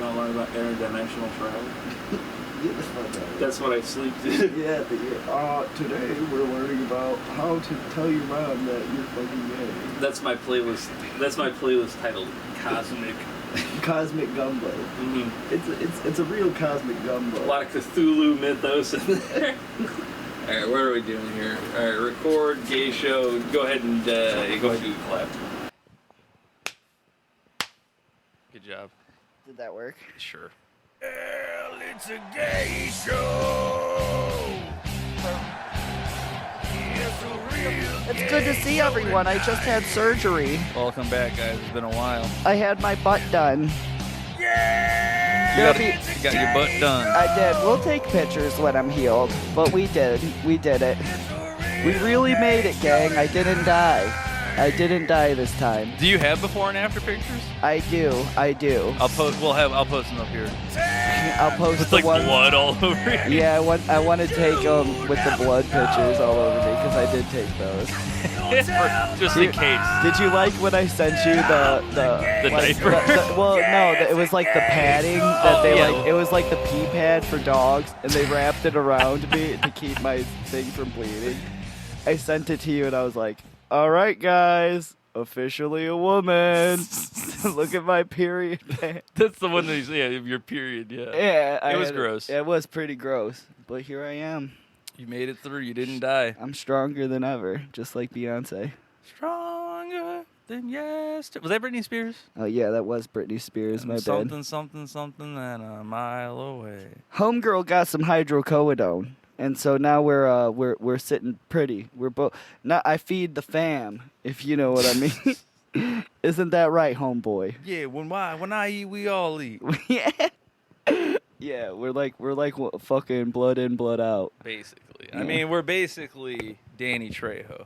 know a lot about interdimensional travel? Get the fuck out of here. That's what I sleep to. Yeah, today we're learning about how to tell your mom that you're fucking gay. That's my playlist. That's my playlist titled Cosmic. Cosmic gumbo. Mm-hmm. It's a real cosmic gumbo. A lot of Cthulhu mythos in there. All right, what are we doing here? All right, record gay show. Go ahead and do the clap. Good job. Did that work? Sure. Well, it's a gay show. It's good to see everyone. I just had surgery. Welcome back, guys. It's been a while. I had my butt done. You got your butt done. I did. We'll take pictures when I'm healed. But we did. We did it. We really made it, gang. I didn't die. I didn't die this time. Do you have before and after pictures? I do. I'll post. I'll post them up here. I'll post With the like one. blood all over it. Yeah, I want to take them with the blood pictures all over me because I did take those. Just in case. Did you like when I sent you the diaper? Well, no, it was like the padding that they yeah. like. It was like the pee pad for dogs, and they wrapped it around me to keep my thing from bleeding. I sent it to you, and I was like, "All right, guys, officially a woman. Look at my period pad." That's the one that your period, yeah. Yeah, it was gross. It was pretty gross, but here I am. You made it through. You didn't die. I'm stronger than ever, just like Beyonce. Stronger than yesterday. Was that Britney Spears? Oh yeah, that was Britney Spears. My something, bad. Something, and a mile away. Homegirl got some hydrocodone, and so now we're sitting pretty. We're both. Now I feed the fam, if you know what I mean. Isn't that right, homeboy? Yeah. When I eat, we all eat. Yeah. Yeah, we're like fucking blood in, blood out. Basically, yeah. I mean, we're basically Danny Trejo.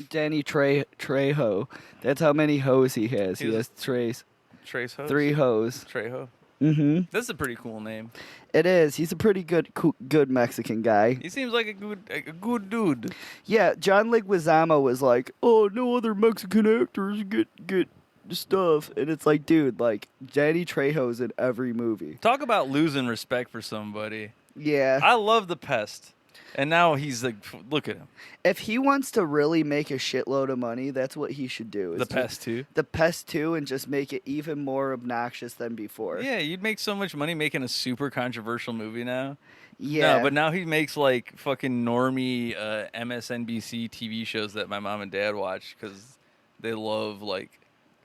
Danny Trejo. That's how many hoes he has. He has Trace hoes? 3 hoes. Trejo. Mm-hmm. That's a pretty cool name. It is. He's a pretty good Mexican guy. He seems like a good dude. Yeah, John Leguizamo was like, "Oh, no other Mexican actors get stuff," and it's like, dude, like Danny Trejo's in every movie. Talk about losing respect for somebody. Yeah, I love The Pest, and now he's like, look at him. if he wants to really make a shitload of money, that's what he should do. The Pest 2. The Pest 2, and just make it even more obnoxious than before. Yeah, you'd make so much money making a super controversial movie now. Yeah, No, but now he makes like fucking normie MSNBC TV shows that my mom and dad watch because they love like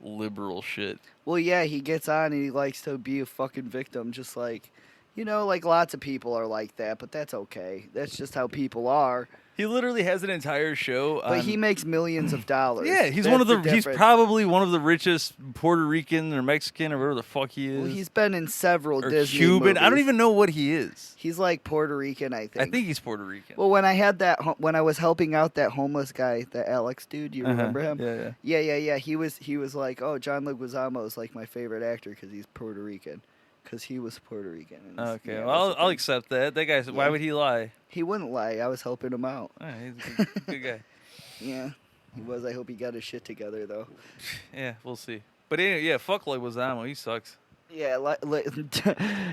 liberal shit. well, yeah, he gets on and he likes to be a fucking victim, just like, like lots of people are like that, but that's okay. That's just how people are. He literally has an entire show. But he makes millions of dollars. Yeah, he's That's he's probably one of the richest Puerto Rican or Mexican or whatever the fuck he is. Well, he's been in several or Disney Cuban. movies. I don't even know what he is. He's like Puerto Rican, I think. I think he's Puerto Rican. Well, when I had when I was helping out that homeless guy, the Alex dude, you remember him? Yeah. Yeah. He was like, "Oh, John Leguizamo is like my favorite actor because he's Puerto Rican." Because he was Puerto Rican. Okay, yeah, well, I'll accept that. That guy, why would he lie? He wouldn't lie. I was helping him out. Oh, he's a good guy. Yeah, he was. I hope he got his shit together, though. Yeah, we'll see. But anyway, yeah, fuck Leguizamo. He sucks. Yeah,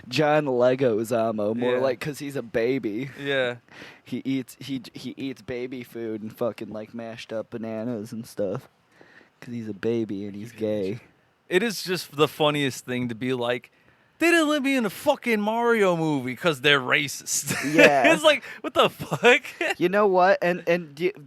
John Leguizamo, more Yeah. like because he's a baby. Yeah. He eats baby food and fucking like mashed up bananas and stuff. Because he's a baby and he's gay. It is just the funniest thing to be like, they didn't let me in a fucking Mario movie because they're racist. Yeah. It's like, what the fuck? You know what? And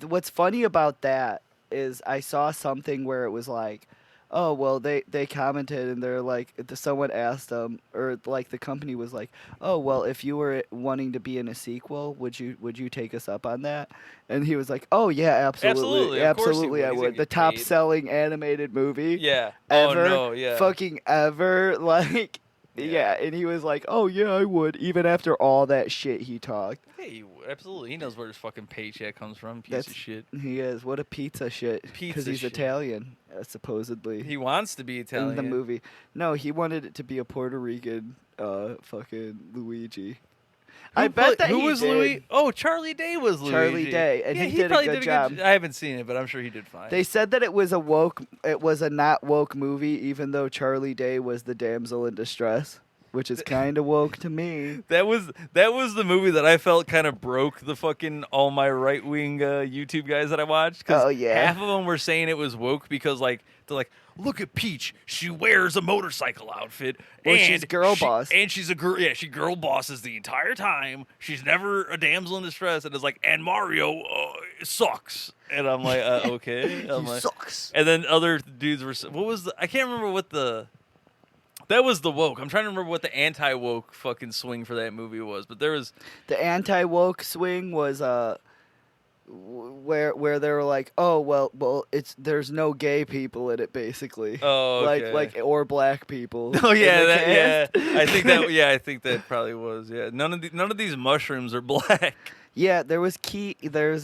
what's funny about that is I saw something where it was like, oh, well, they commented and they're like, someone asked them, or like the company was like, oh, well, if you were wanting to be in a sequel, would you take us up on that? And he was like, oh, yeah, absolutely. Of course he Absolutely, I would. He's would. gonna The get top paid. selling animated movie Yeah. ever. Oh, no, yeah. Fucking ever. Like, yeah. And he was like, oh, yeah, I would, even after all that shit he talked. Hey, he would. Absolutely. He knows where his fucking paycheck comes from, piece of shit. He is. What a pizza shit. Because he's shit. Italian, supposedly. He wants to be Italian. In the movie. No, he wanted it to be a Puerto Rican fucking Luigi. I bet that who he was did. Louis? Oh, Charlie Day was Luigi. Charlie Day, and yeah, he did a probably good job. I haven't seen it, but I'm sure he did fine. They said that it was a not woke movie, even though Charlie Day was the damsel in distress, which is kind of woke to me. That was the movie that I felt kind of broke the fucking all my right wing YouTube guys that I watched. Oh, yeah. half of them were saying it was woke because they're like, look at Peach, she wears a motorcycle outfit. Well, and she's girl boss. And she's a girl. Yeah, she girl bosses the entire time. She's never a damsel in distress. And it's like, and Mario sucks. And I'm like, okay. I'm like, sucks. And then other dudes were. I can't remember what the. That was the woke. I'm trying to remember what the anti-woke fucking swing for that movie was, but there was The anti-woke swing was where they were like, oh well, there's no gay people in it basically. Oh, okay. like or black people. Oh yeah, in the cast. I think that probably was. Yeah, none of these mushrooms are black. Yeah, there's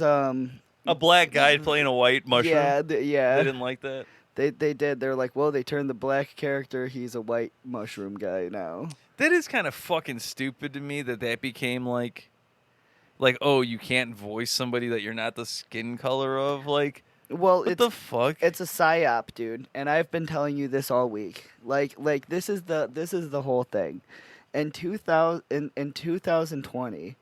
A black guy playing a white mushroom. Yeah, They didn't like that. They did. They're like, well, they turned the black character. He's a white mushroom guy now. That is kind of fucking stupid to me that became like, oh, you can't voice somebody that you're not the skin color of. Like, Well, what the fuck? It's a psyop, dude, and I've been telling you this all week. Like this is the whole thing. In 2020,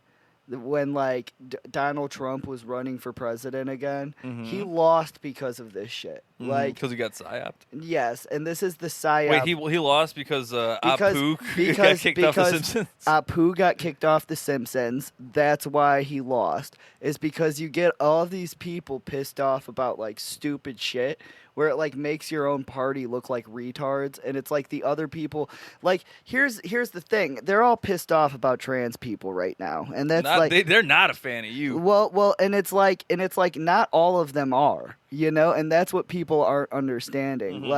when Donald Trump was running for president again, he lost because of this shit. Because he got psyoped. Yes, and this is the psyop. Wait, he lost because Apu got kicked off The Simpsons? Apu got kicked off The Simpsons. That's why he lost. Is because you get all of these people pissed off about stupid shit where it makes your own party look like retards, and it's the other people. Here's the thing: they're all pissed off about trans people right now, and that's they're not a fan of you. Well, and it's not all of them are, and that's what people aren't understanding.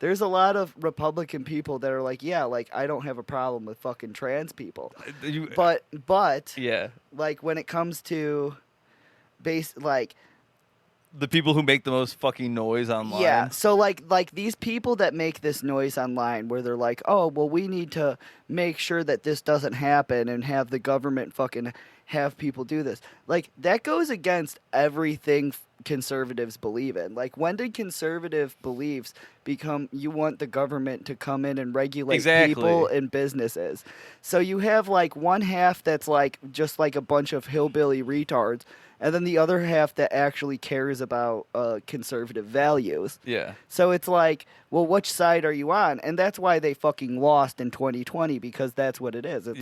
There's a lot of Republican people that are yeah, I don't have a problem with fucking trans people, but yeah, when it comes to the people who make the most fucking noise online. Yeah, so these people that make this noise online where they're like, oh, well, we need to make sure that this doesn't happen and have the government fucking have people do this. That goes against everything conservatives believe in. When did conservative beliefs become you want the government to come in and regulate people and businesses? So you have one half that's just a bunch of hillbilly retards, and then the other half that actually cares about conservative values. Yeah. So it's well, which side are you on? And that's why they fucking lost in 2020, because that's what it is. It's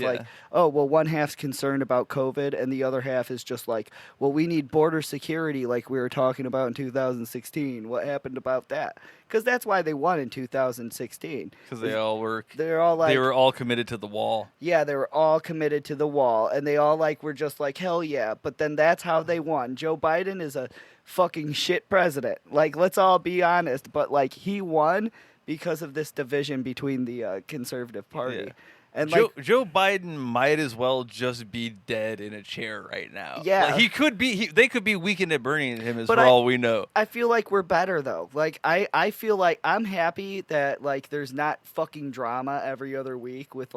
oh, well, one half's concerned about COVID, and the other half is just well, we need border security like we were talking about in 2016. What happened about that? Because that's why they won in 2016. Because they all were. They're all they were all committed to the wall. Yeah, they were all committed to the wall, and they all were just hell yeah. But then that's how they won. Joe Biden is a fucking shit president. Let's all be honest. But he won because of this division between the conservative party. Yeah. And Joe Biden might as well just be dead in a chair right now. Yeah, he could be. They could be weekend at Bernie and him for all we know. I feel we're better though. I feel I'm happy that there's not fucking drama every other week with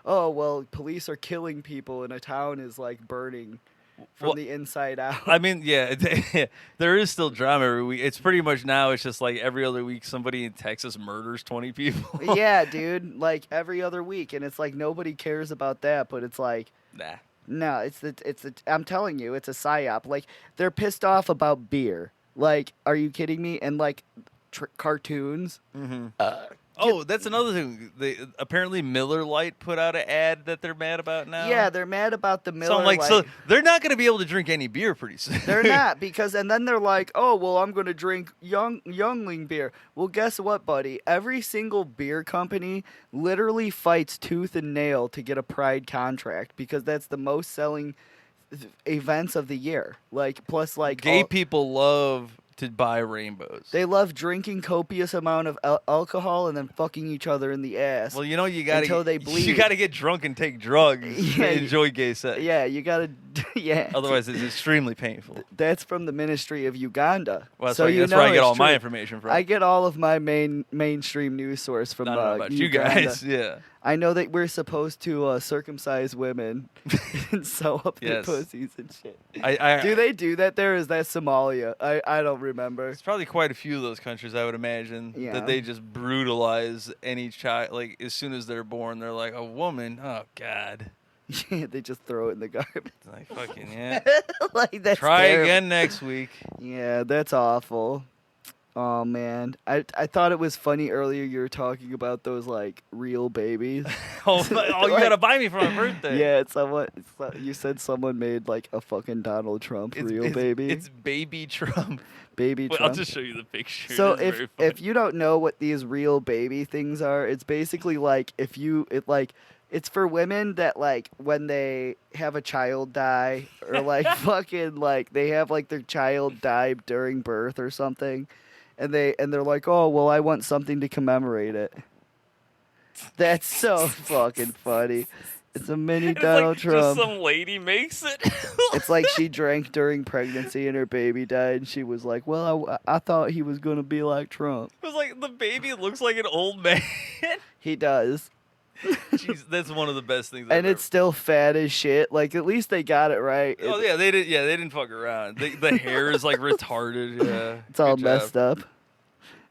oh well, police are killing people and a town is burning from the inside out. I mean, yeah, there is still drama every week. It's pretty much now. It's just every other week, somebody in Texas murders 20 people. Yeah, dude. Every other week, and it's nobody cares about that. But it's nah. No, it's I'm telling you, it's a psyop. They're pissed off about beer. Are you kidding me? And cartoons. Mm-hmm. Oh, that's another thing. Apparently Miller Lite put out an ad that they're mad about now. Yeah, they're mad about the Miller Lite. So they're not going to be able to drink any beer pretty soon. They're not, because and then they're oh, well, I'm going to drink Youngling beer. Well, guess what, buddy? Every single beer company literally fights tooth and nail to get a Pride contract because that's the most selling events of the year. Plus gay people love to buy rainbows. They love drinking copious amount of alcohol and then fucking each other in the ass. Well, you got until they bleed. You got to get drunk and take drugs to enjoy gay sex. Yeah, you got to. Yeah. Otherwise, it's extremely painful. That's from the Ministry of Uganda. Well, that's where I get all my information from. I get all of my mainstream news source from about Uganda. you guys. Yeah. I know that we're supposed to circumcise women and sew up their Yes. pussies and shit. I Do they do that there? Is that Somalia? I don't remember. It's probably quite a few of those countries, I would imagine, Yeah. that they just brutalize any child. Like, as soon as they're born, they're like, a woman? Oh, God. They just throw it in the garbage. It's like, fucking, yeah. Like, that's Try terrible. again next week. Yeah, that's awful. Oh, man. I thought it was funny earlier you were talking about those, like, real babies. Oh, you got to buy me for my birthday. Yeah, you said someone made, like, a fucking Donald Trump real baby. It's baby Trump. Baby Wait, Trump. I'll just show you the picture. So It's very funny. if you don't know what these real baby things are, it's basically like it's for women that like when they have a child die or like fucking like they have like their child die during birth or something, and they're like, oh well, I want something to commemorate it. That's so fucking funny. It's a mini Donald Trump. Just some lady makes it. It's like she drank during pregnancy and her baby died, and she was like, well, I thought he was going to be like Trump. It was like the baby looks like an old man. He does. Jeez, that's one of the best things. And it's still fat as shit. Like, at least they got it right. Oh yeah, they did. Yeah, they didn't fuck around. The hair is like retarded. Yeah, It's all Good messed job. up.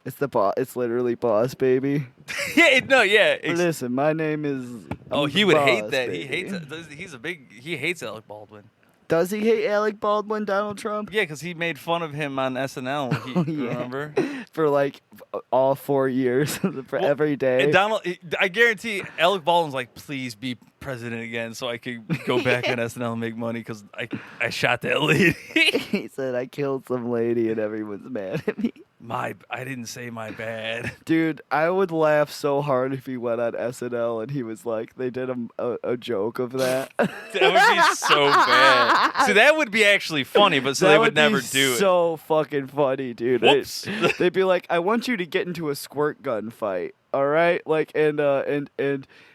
It's the boss. It's literally Boss Baby. Yeah. Listen, my name is. Oh, I'm he would hate Boss that. Baby. He hates it. He hates Alec Baldwin. Does he hate Alec Baldwin, Donald Trump? Yeah, because he made fun of him on SNL. Oh, yeah. Remember? For like all 4 years, for every day. And I guarantee Alec Baldwin's like, please be president again so I could go back on SNL and make money because I shot that lady. He said, I killed some lady and everyone's mad at me. I didn't say my bad. Dude, I would laugh so hard if he went on SNL and he was like, they did a joke of that. That would be so bad. See, that would be actually funny, but so That they would never be do it. So fucking funny, dude. Whoops. They'd be like, I want you to get into a squirt gun fight, all right? Like, and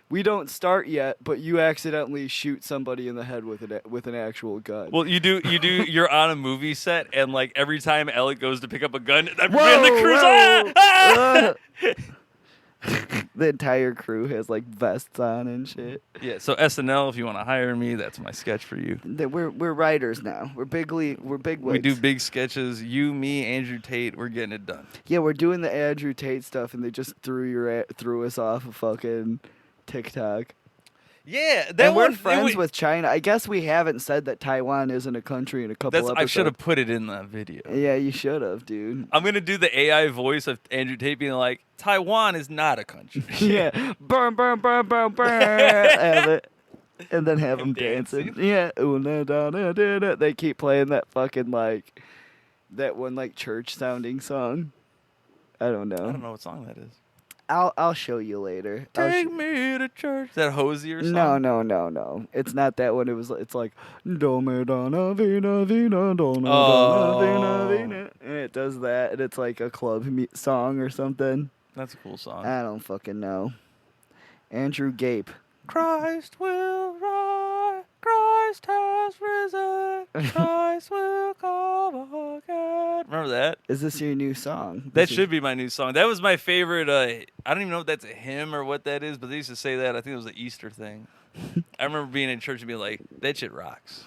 we don't start yet, but you accidentally shoot somebody in the head with an actual gun. Well, you're on a movie set, and like every time Alec goes to pick up a gun, everybody on the crew's The entire crew has like vests on and shit. Yeah, so SNL, if you want to hire me, that's my sketch for you. We're writers now. We're big We wigs. do big sketches. You, me, Andrew Tate, we're getting it done. Yeah, we're doing the Andrew Tate stuff, and they just threw us off of fucking TikTok. Yeah, And we're friends with China. I guess we haven't said that Taiwan isn't a country in a couple episodes. I should have put it in the video. Yeah, you should have, dude. I'm gonna do the AI voice of Andrew Tate being like, Taiwan is not a country. Yeah, burn, burn, burn, burn, burn. And then have them dancing. Yeah. They keep playing that fucking like that one like church sounding song. I don't know. I don't know what song that is. I'll show you later. Take me to church. Is that Hosier song? No. It's not that one. It's like Do me donna vina vina donna Oh. vina vina, and it does that, and it's like a club song or something. That's a cool song. I don't fucking know. Andrew Gape. Christ will rise. Christ has risen. Christ will come again. Remember that? Is this your new song? That should be my new song. That was my favorite. I don't even know if that's a hymn or what that is, but they used to say that. I think it was an Easter thing. I remember being in church and being like, "That shit rocks."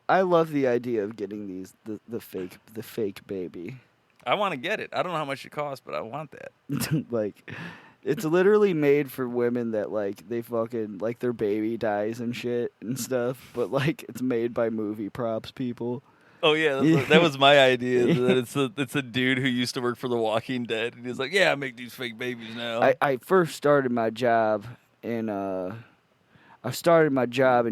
I love the idea of getting the fake baby. I want to get it. I don't know how much it costs, but I want that. Like, it's literally made for women that like they fucking like their baby dies and shit and stuff, but like it's made by movie props people. Oh yeah, that was my idea. That it's a dude who used to work for The Walking Dead, and he's like, "Yeah, I make these fake babies now." I first started my job in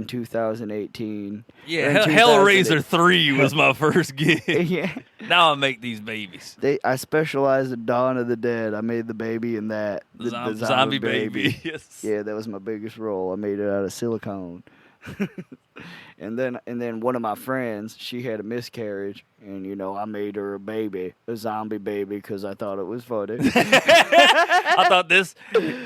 2018. Yeah, Hellraiser 3 was my first gig. Yeah. Now I make these babies. I specialized in Dawn of the Dead. I made the baby in that. The Zombie baby. Yes. Yeah, that was my biggest role. I made it out of silicone. And then one of my friends, she had a miscarriage, and I made her a baby, a zombie baby, because I thought it was funny. I thought this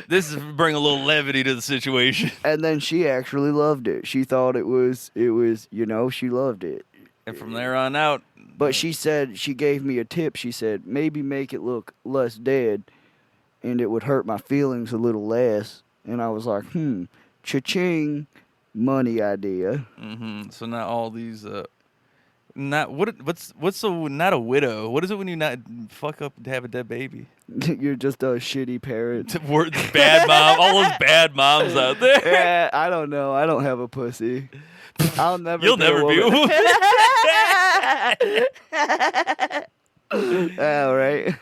is bring a little levity to the situation. And then she actually loved it. She thought it was she loved it. And from there on out, But she said, she gave me a tip. She said, maybe make it look less dead, and it would hurt my feelings a little less. And I was like, cha-ching, money idea. So not all these. Not what's so not a widow? What is it when you not fuck up to have a dead baby? You're just a shitty parent. Bad mom. All those bad moms out there. Yeah, I don't know. I don't have a pussy. I'll never. You'll never be a woman. All right.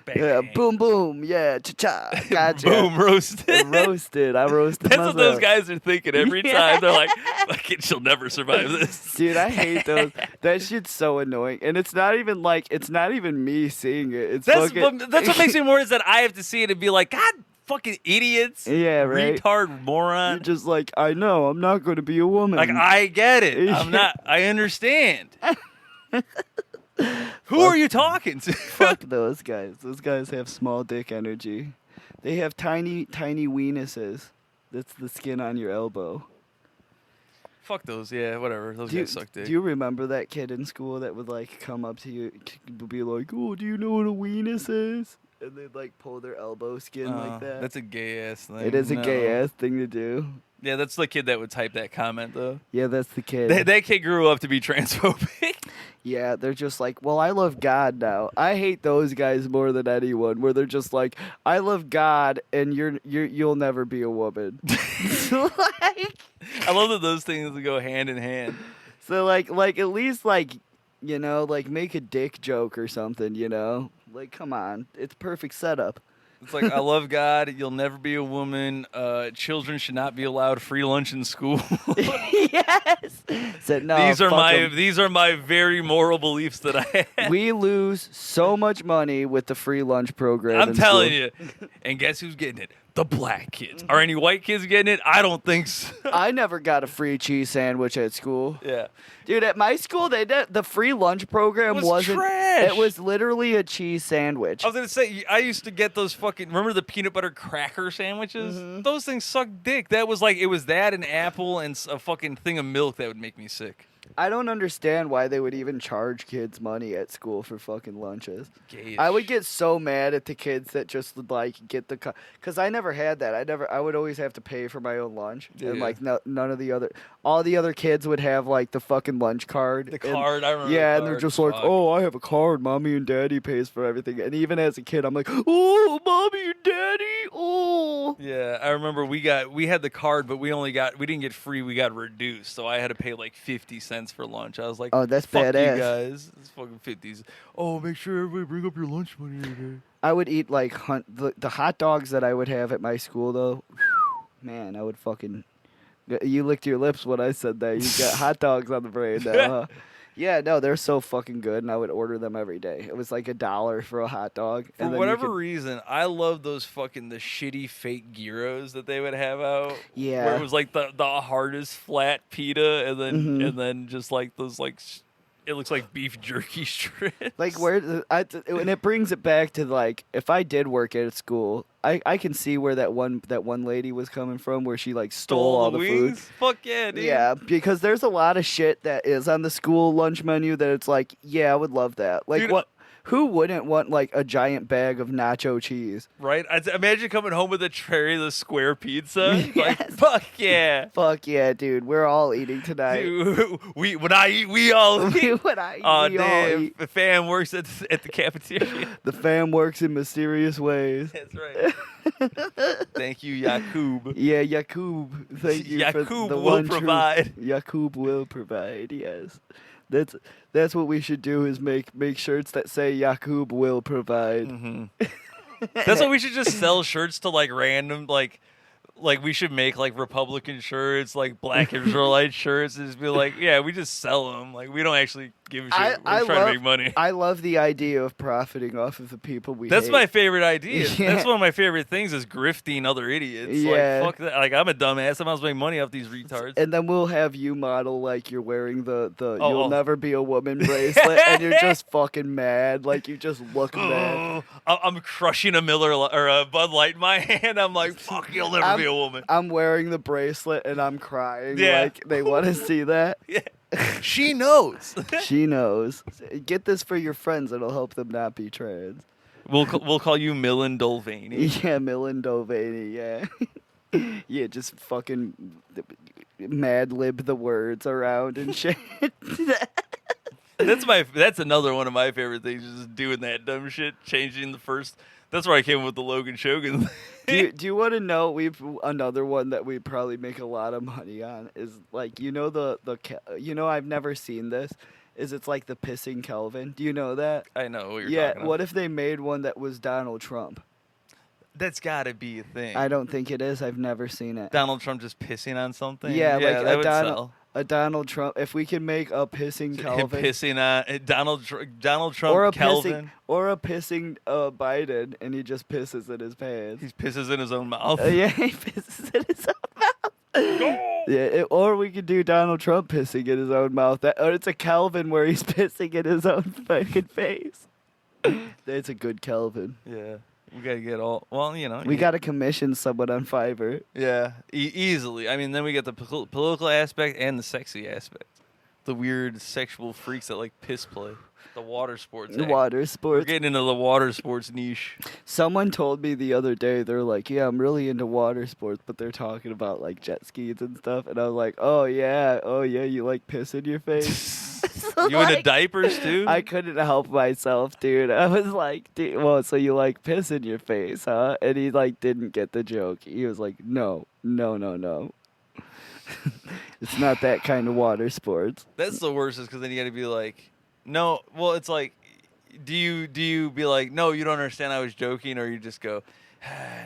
Bang. Yeah, boom, boom. Yeah, cha-cha. Gotcha. Boom, roasted. Roasted. I roasted That's myself. what those guys are thinking every time. They're like, fucking, she'll never survive this. Dude, I hate those. That shit's so annoying. And it's not even me seeing it. It's That's fucking... what makes me more is that I have to see it and be like, God, fucking idiots. Yeah, right. Retard moron. You're just like, I know, I'm not going to be a woman. Like, I get it. I understand. Who are you talking to? Fuck those guys. Those guys have small dick energy. They have tiny, tiny weenuses. That's the skin on your elbow. Fuck those. Yeah, whatever. Those guys suck dick. Do you remember that kid in school that would like come up to you and be like, "Oh, do you know what a weenus is?" And they'd like pull their elbow skin like that. That's a gay ass thing. It is a gay ass thing to do. Yeah, that's the kid that would type that comment though. Yeah, that's the kid. That kid grew up to be transphobic. Yeah, they're just like, well, I love God now. I hate those guys more than anyone. Where they're just like, I love God, and you'll never be a woman. Like, I love that those things go hand in hand. so like at least like, you know, like make a dick joke or something. You know, like come on, it's perfect setup. It's like, I love God. You'll never be a woman. Children should not be allowed free lunch in school. Yes. Said no. These are my very moral beliefs that I have. We lose so much money with the free lunch program. I'm in telling school. you. And guess who's getting it? The black kids. Are any white kids getting it? I don't think so. I never got a free cheese sandwich at school. Yeah. Dude, at my school, the free lunch program wasn't. Trash. It was literally a cheese sandwich. I was gonna say, I used to get those fucking. Remember the peanut butter cracker sandwiches? Mm-hmm. Those things suck dick. That was like, it was that, an apple, and a fucking thing of milk that would make me sick. I don't understand why they would even charge kids money at school for fucking lunches. Gay as I would shit. get so mad at the kids that just would like get the because I never had that. I would always have to pay for my own lunch, and Yeah. like none of the other all the other kids would have like the fucking lunch card. The card, I remember. Yeah, the and they're card, just like, fuck. oh, I have a card. Mommy and Daddy pays for everything. And even as a kid, I'm like, oh, Mommy and Daddy, oh. Yeah, I remember we had the card, but we didn't get free. We got reduced, so I had to pay like 50 cents for lunch. I was like, Oh, that's fuck badass. you guys. It's fucking 50s. Oh, make sure everybody bring up your lunch money today. I would eat like the hot dogs that I would have at my school though. Man, I would fucking. You licked your lips when I said that. You got hot dogs on the brain now. Huh? Yeah, no, they're so fucking good, and I would order them every day. It was like $1 for a hot dog. For whatever reason, I love those fucking the shitty fake gyros that they would have out. Yeah. Where it was like the hardest flat pita, and then Mhm. and then just like those like. It looks like beef jerky strips. Like and it brings it back to like if I did work at a school, I can see where that one lady was coming from, where she like stole all the food. wings? Fuck yeah, dude. Yeah, because there's a lot of shit that is on the school lunch menu that it's like, yeah, I would love that. Like Dude, what? Who wouldn't want like a giant bag of nacho cheese? Right? Imagine coming home with a tray of the square pizza. Like, Yes. fuck yeah. Fuck yeah, dude. We're all eating tonight. Dude, when I eat, we all eat. What I Oh, we all damn. eat. The fam works at the cafeteria. The fam works in mysterious ways. That's right. Thank you, Yakub. Yeah, Yakub. Thank you for Yakub the will one provide. Yakub will provide. Yes, that's what we should do is make shirts that say Yakub will provide. Mm-hmm. That's why we should just sell shirts to like random like we should make like Republican shirts, like Black Israelite shirts, and just be like, yeah, we just sell them. Like we don't actually give a shit. We're trying to make money. I love the idea of profiting off of the people we That's hate. my favorite idea. Yeah. That's one of my favorite things is grifting other idiots. Yeah. Like, fuck that. Like, I'm a dumbass. I'm supposed to make money off these retards. And then we'll have you model like you're wearing the Oh, "You'll oh. never be a woman" bracelet, and you're just fucking mad. Like you just look mad. I'm crushing a Miller or a Bud Light in my hand. I'm like, fuck, you'll never be a woman. I'm wearing the bracelet and I'm crying. Yeah. Like they want to see that. Yeah. She knows. She knows. Get this for your friends. It'll help them not be trans. We'll call you Mullen Dolvaney. Yeah, Millen Dovany, yeah. Yeah, just fucking mad lib the words around and shit. That's another one of my favorite things, just doing that dumb shit, changing the first. That's where I came up with the Logan Shogun. do you want to know? We've another one that we probably make a lot of money on is like I've never seen this. It's like the pissing Kelvin. Do you know that? I know what you're Yeah. talking about. What if they made one that was Donald Trump? That's got to be a thing. I don't think it is. I've never seen it. Donald Trump just pissing on something. Yeah, like that would sell. a Donald Trump. If we can make a pissing Him Kelvin pissing on Donald Trump, or a Kelvin. pissing Biden, and he just pisses in his pants. He pisses in his own mouth. Yeah, he pisses in his own mouth. Yeah, or we could do Donald Trump pissing in his own mouth. Or it's a Kelvin where he's pissing in his own fucking face. That's a good Kelvin. Yeah. We got to get all. Well, We got to commission someone on Fiverr. Yeah, easily. I mean, then we get the political aspect and the sexy aspect. The weird sexual freaks that like piss play. The water sports. The water We're sports. getting into the water sports niche. Someone told me the other day, they're like, yeah, I'm really into water sports, but they're talking about like jet skis and stuff. And I was like, oh yeah, you like piss in your face? You into diapers too? I couldn't help myself, dude. I was like, dude, well, so you like piss in your face, huh? And he like didn't get the joke. He was like, no. It's not that kind of water sports. That's the worst, is because then you got to be like, no. Well, it's like, do you be like, no, you don't understand, I was joking, or you just go,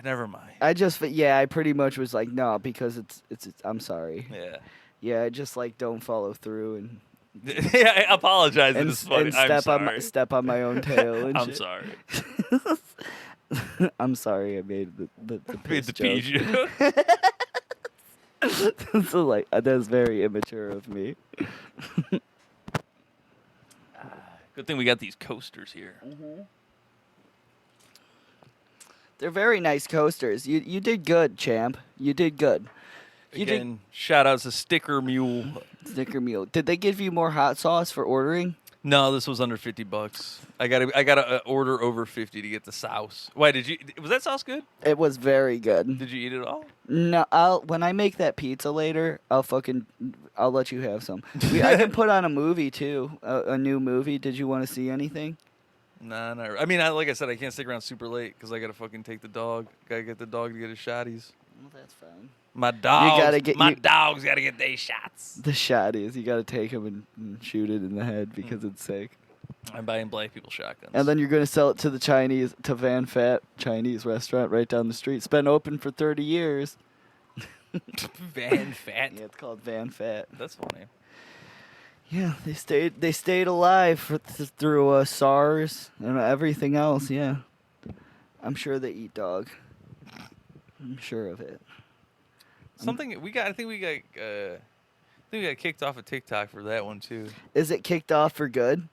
never mind. I pretty much was like, no, because it's I'm sorry. Yeah. Yeah, I just like don't follow through and Yeah, I apologize. and, It's funny. and I'm step on my own tail. And I'm shit. sorry. I'm sorry I made the Made piss the joke. pee joke. So like that's very immature of me. Good thing we got these coasters here. They're very nice coasters. You did good, champ. You did good. Again, shout outs to Sticker Mule. Snicker meal. Did they give you more hot sauce for ordering? No, this was under $50. I gotta order over 50 to get the sauce. Why was that sauce good? It was very good. Did you eat it all? No, when I make that pizza later, I'll let you have some. I can put on a movie too, a new movie. Did you want to see anything? Nah, not. I mean, like I said, I can't stick around super late because I gotta fucking take the dog. Gotta get the dog to get his shotties. Well, that's fine. My dogs gotta get their shots. The shotties, you gotta take them and shoot it in the head because it's sick. I'm buying black people shotguns. And then you're gonna sell it to the Van Fat Chinese restaurant right down the street. It's been open for 30 years. Van Fat. Yeah, it's called Van Fat. That's funny. Yeah, they stayed alive through SARS and everything else. Yeah, I'm sure they eat dog. I'm sure of it. Something we got. I think we got kicked off of TikTok for that one too. Is it kicked off for good?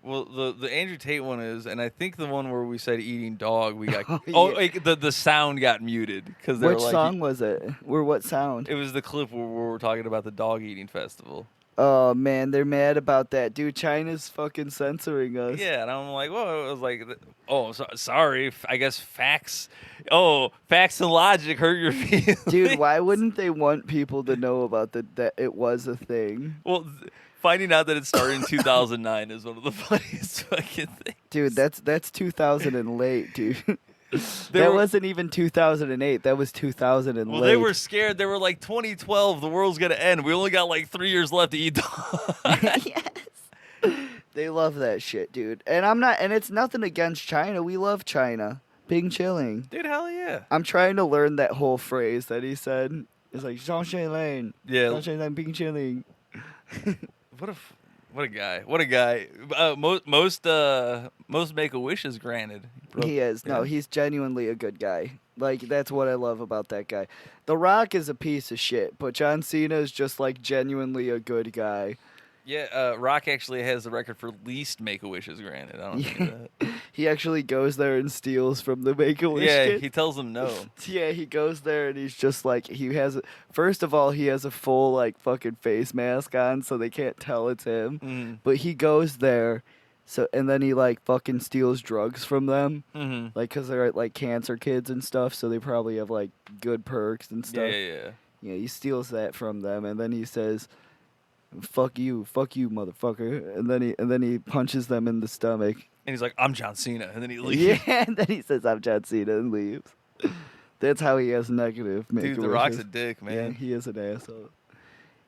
Well, the Andrew Tate one is, and I think the one where we said eating dog, we got. Oh, yeah. Like, the sound got muted because Which song was it? Or what sound? It was the clip where we're talking about the dog eating festival. Oh man, they're mad about that, dude. China's fucking censoring us. Yeah, and I'm like, whoa. I was like, oh, sorry. I guess facts. Oh, facts and logic hurt your feelings. Dude, why wouldn't they want people to know about that it was a thing? Well, finding out that it started in 2009 is one of the funniest fucking things. Dude, that's 2000 and late, dude. That wasn't even 2008. That was 2000 and well, late. they were scared. They were like, 2012, the world's gonna end. We only got like 3 years left to eat dog. Yes. They love that shit, dude. And it's nothing against China. We love China. Bing chilling. Dude, hell yeah. I'm trying to learn that whole phrase that he said. It's like Zhang Lane. Yeah. Zhang Lane, Bing chilling. What a guy. What a guy. Most Make-A-Wishes granted. He is. No, he's genuinely a good guy. Like, that's what I love about that guy. The Rock is a piece of shit, but John Cena is just, like, genuinely a good guy. Yeah, Rock actually has the record for least Make-A-Wishes granted. I don't know that. He actually goes there and steals from the Make-A-Wish Yeah, kid. he tells them no. Yeah, he goes there and he's just like, first of all, he has a full, like, fucking face mask on so they can't tell it's him. Mm. But he goes there So and then he like fucking steals drugs from them, Mm-hmm. like because they're like cancer kids and stuff. So they probably have like good perks and Yeah, stuff. yeah. Yeah, he steals that from them, and then he says, fuck you, motherfucker," and then he punches them in the stomach. And he's like, I'm John Cena, and then he leaves. Yeah, and then he says, "I'm John Cena," and leaves. That's how he has negative Dude, make-a-wishes. The Rock's a dick, Yeah, man. he is an asshole.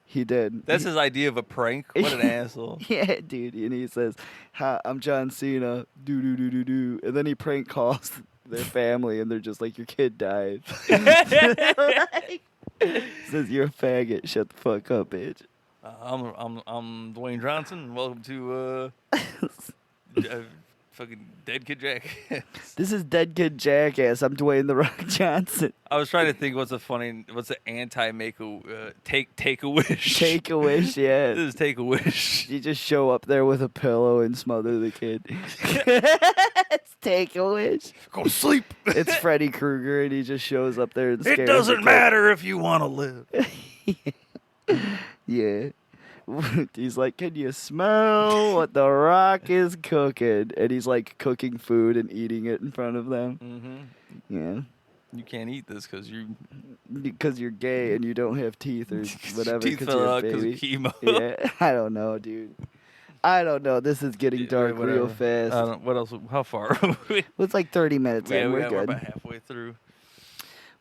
He did. That's his idea of a prank. What an asshole. Yeah, dude. And he says, "Hi, I'm John Cena." Do do do do do. And then he prank calls their family, and they're just like, "Your kid died." Says, "You're a faggot. Shut the fuck up, bitch." I'm Dwayne Johnson. Welcome to fucking Dead Kid Jack. This is Dead Kid Jackass. I'm Dwayne The Rock Johnson. I was trying to think what's the take a wish. Take a wish, yeah. This is Take a Wish. You just show up there with a pillow and smother the kid. It's Take a Wish. Go to sleep. It's Freddy Krueger, and he just shows up there and scares It the doesn't kid. matter if you want to live. Yeah. He's like, "Can you smell what The Rock is cooking?" And he's like cooking food and eating it in front of them. Mm-hmm. Yeah. You can't eat this Because you're gay and you don't have teeth or whatever. teeth 'cause fell you're a out because of baby. chemo. Yeah. I don't know, dude. I don't know. This is getting dark real Whatever. fast. What else? How far are we? It's like 30 minutes in. We're We're good. about halfway through.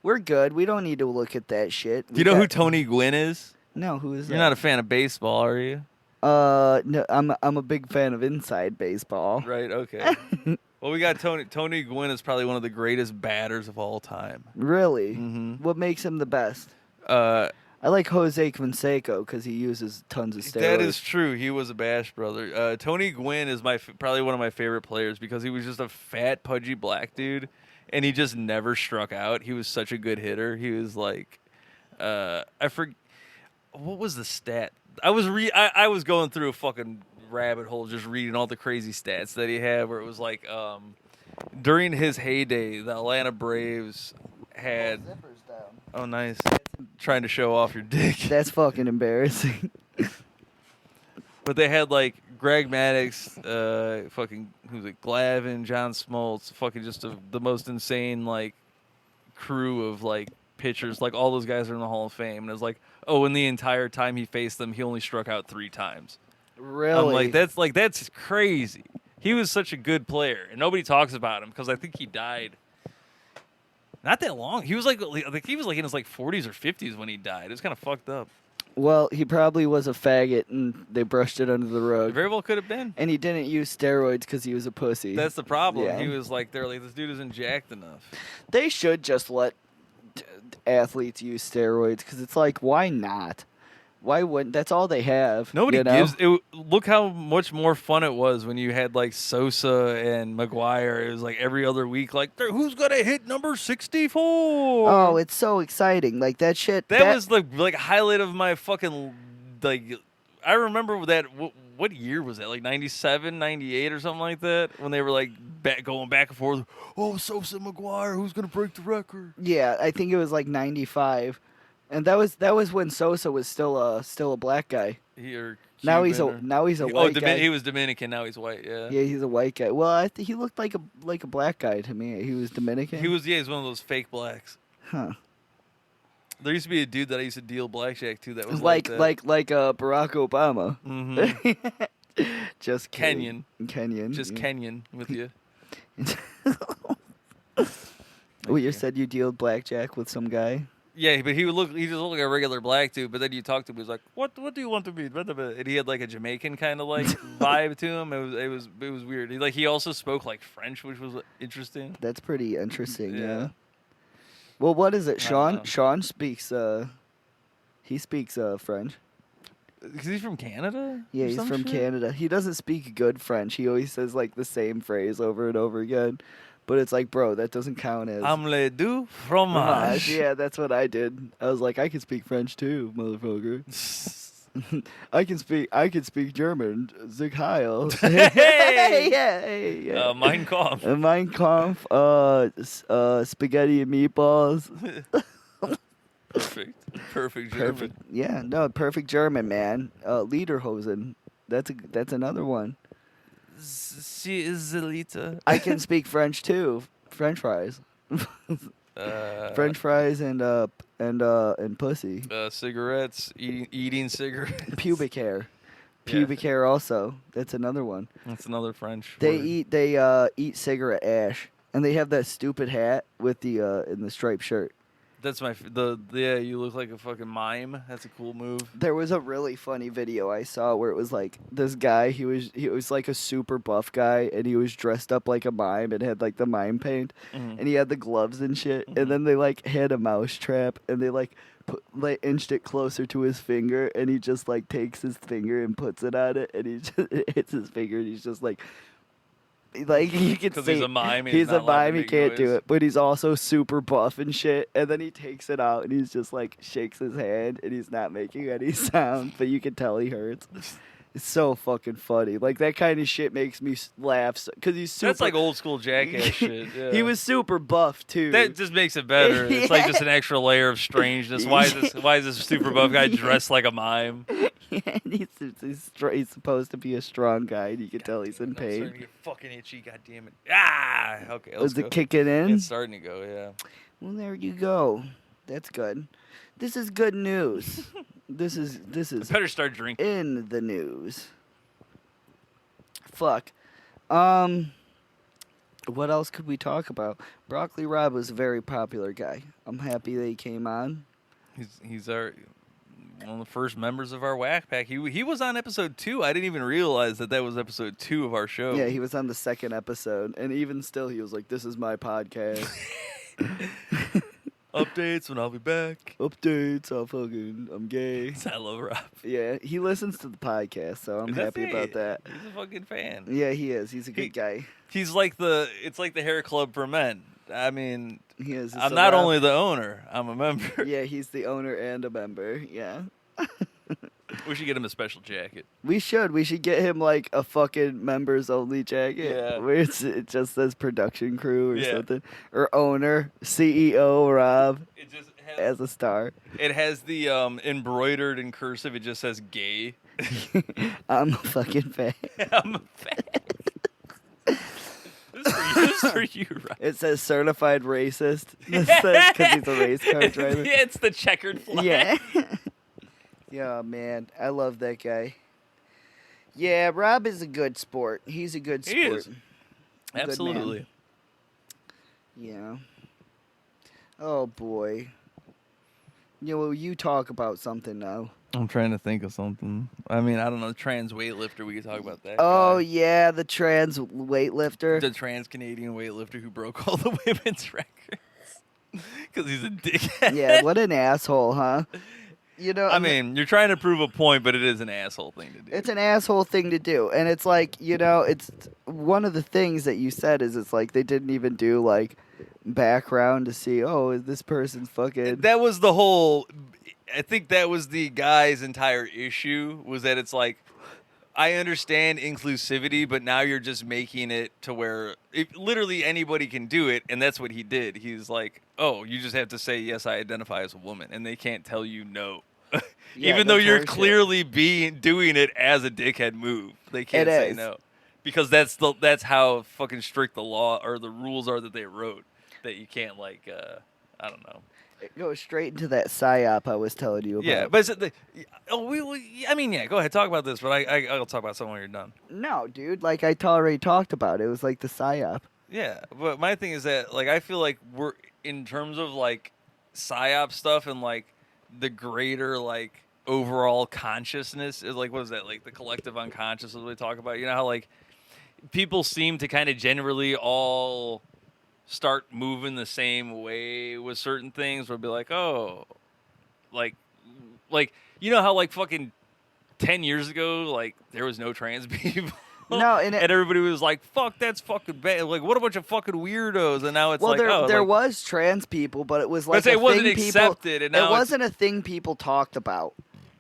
We're good. We don't need to look at that shit. Do you know who Tony Gwynn is? No, who is that? You're not a fan of baseball, are you? No, I'm a big fan of inside baseball. Right. Okay. Well, we got Tony Gwynn is probably one of the greatest batters of all time. Really? Mm-hmm. What makes him the best? Uh, I like Jose Canseco because he uses tons of steroids. that is true. He was a Bash brother. Tony Gwynn is probably one of my favorite players because he was just a fat, pudgy black dude, and he just never struck out. He was such a good hitter. He was like, what was the stat? I was going through a fucking rabbit hole just reading all the crazy stats that he had where it was like during his heyday the Atlanta Braves had oh nice trying to show off your dick. That's fucking embarrassing. But they had like Greg Maddux, fucking who's it, Glavine, John Smoltz, fucking just the most insane like crew of like pitchers. Like all those guys are in the Hall of Fame, and it was like, oh, in the entire time he faced them, he only struck out 3 times. Really? I'm like that's crazy. He was such a good player, and nobody talks about him because I think he died not that long. He was like I think he was like in his like 40s or 50s when he died. It was kind of fucked up. Well, he probably was a faggot, and they brushed it under the It rug. very well could have been. And he didn't use steroids because he was a pussy. That's the problem. Yeah. He was like, they're like, this dude isn't jacked enough. They should just let athletes use steroids because it's like, why not? Why wouldn't? That's all they have. Nobody you know? gives. Look how much more fun it was when you had like Sosa and McGuire. It was like every other week, like who's gonna hit number 64? Oh, it's so exciting! Like that shit. that was the like highlight of my fucking like. I remember that. What year was that? Like 97, 98 or something like that. When they were like going back and forth. Oh, Sosa, McGuire, who's gonna break the record? Yeah, I think it was like 95, and that was when Sosa was still a black guy. Now he's a white guy. He was Dominican. Now he's white. Yeah. Yeah, he's a white guy. Well, he looked like a black guy to me. He was Dominican. He's one of those fake blacks. Huh. There used to be a dude that I used to deal blackjack to that was like that. Barack Obama. Mm-hmm. Just kidding. Kenyan. Just yeah. Kenyan with you. Oh, you said you deal blackjack with some guy? Yeah, but he just looked like a regular black dude. But then you talk to him, he was like, "What do you want to be?" And he had like a Jamaican kind of like vibe to him. It was weird. He also spoke like French, which was interesting. That's pretty interesting. Yeah. Yeah. Well, what is it? I don't know. Sean speaks. He speaks French. Is he from Canada? Yeah, or he's some from shit? Canada. He doesn't speak good French. He always says like the same phrase over and over again. But it's like, bro, that doesn't count as Omelette du fromage. Yeah, that's what I did. I was like, I can speak French too, motherfucker. I can speak German. Sig Heil. Hey! yeah. Mein Kampf. Mein Kampf. Spaghetti and meatballs. Perfect German. Perfect. Yeah, no, perfect German, man. Lederhosen. That's another one. Zelita. I can speak French too. French fries. French fries and pussy. Cigarettes. Eating cigarettes. Pubic hair. Pubic hair also. That's another one. That's another French They word. eat cigarette ash, and they have that stupid hat with the in the striped shirt. That's you look like a fucking mime. That's a cool move. There was a really funny video I saw where it was like this guy. He was like a super buff guy, and he was dressed up like a mime and had like the mime paint, and he had the gloves and shit. And then they like had a mouse trap, and they like inched it closer to his finger, and he just like takes his finger and puts it on it, and he just hits his finger, and he's just like you can see he's a mime. He's a mime. He can't do it, but he's also super buff and shit. And then he takes it out, and he's just like shakes his hand, and he's not making any sound, but you can tell he hurts. It's so fucking funny. Like that kind of shit makes me laugh because he's super. That's like old school jackass shit. Yeah. He was super buff too. That just makes it better. It's like just an extra layer of strangeness. Why is this super buff guy dressed like a mime? Yeah, and he's supposed to be a strong guy, and you can tell he's in I'm pain. starting to get fucking itchy. God damn it! Ah, okay. Let's Was it go. kicking in? It's starting to go. Yeah. Well, there you go. That's good. This is good news. This is I better start drinking. in the news. Fuck. What else could we talk about? Broccoli Rob was a very popular guy. I'm happy that he came on. He's one of the first members of our Whack Pack. He was on episode 2. I didn't even realize that was episode 2 of our show. Yeah, he was on the second episode, and even still, he was like, "This is my podcast." Updates when I'll be back. Updates. I'm gay. I love Rob. Yeah, he listens to the podcast, so I'm happy about that. He's a fucking fan. Yeah, he is. He's a good guy. He's it's like the hair club for men. I mean, He is. I'm not only the owner, I'm a member. Yeah, he's the owner and a member. Yeah. We should get him a special jacket. We should. We should get him like a fucking members only jacket. Yeah. Where it just says production crew or something. Or owner, CEO Rob It just as a star. It has the embroidered in cursive. It just says gay. I'm a fucking fan. I'm a fan. This is for you, right? It says certified racist. Because he's a race car driver. Yeah, it's the checkered flag. Yeah. Yeah, man. I love that guy. Yeah, Rob is a good sport. He's a good sport. He is. Good Absolutely. man. Yeah. Oh, boy. Well, you talk about something now. I'm trying to think of something. I mean, I don't know. Trans weightlifter. We could talk about that. Oh, guy. yeah, the trans weightlifter. The trans Canadian weightlifter who broke all the women's records because he's a dickhead. Yeah, what an asshole, huh? You know, I mean, you're trying to prove a point, but it is an asshole thing to do. it's an asshole thing to do. And it's like, it's one of the things that you said is it's like they didn't even do like background to see, oh, is this person fucking. That was the whole. I think that was the guy's entire issue was that it's like, I understand inclusivity, but now you're just making it to where literally anybody can do it, and that's what he did. He's like, oh, you just have to say, yes, I identify as a woman, and they can't tell you no. Yeah, Even though that's you're horseshit. clearly doing it as a dickhead move. They can't It say is. no. Because that's how fucking strict the law or the rules are that they wrote. That you can't, like, I don't know. It goes straight into that psyop I was telling you about. Yeah, but I mean, yeah, go ahead, talk about this, but I'll talk about something when you're done. No, dude, like I already talked about. It was like the psyop. Yeah, but my thing is that, like, I feel like we're, in terms of, like, psyop stuff and, like, the greater, like, overall consciousness, is like, what is that, like, the collective unconscious is what we talk about? You know how, like, people seem to kind of generally all start moving the same way with certain things, where it'll be like, oh, like, you know how, like, fucking 10 years ago, like, there was no trans people? No, and everybody was like, fuck, that's fucking bad. Like, what a bunch of fucking weirdos. And now it's like, there was trans people, but it was like it wasn't thing people, accepted. And now it wasn't a thing people talked about.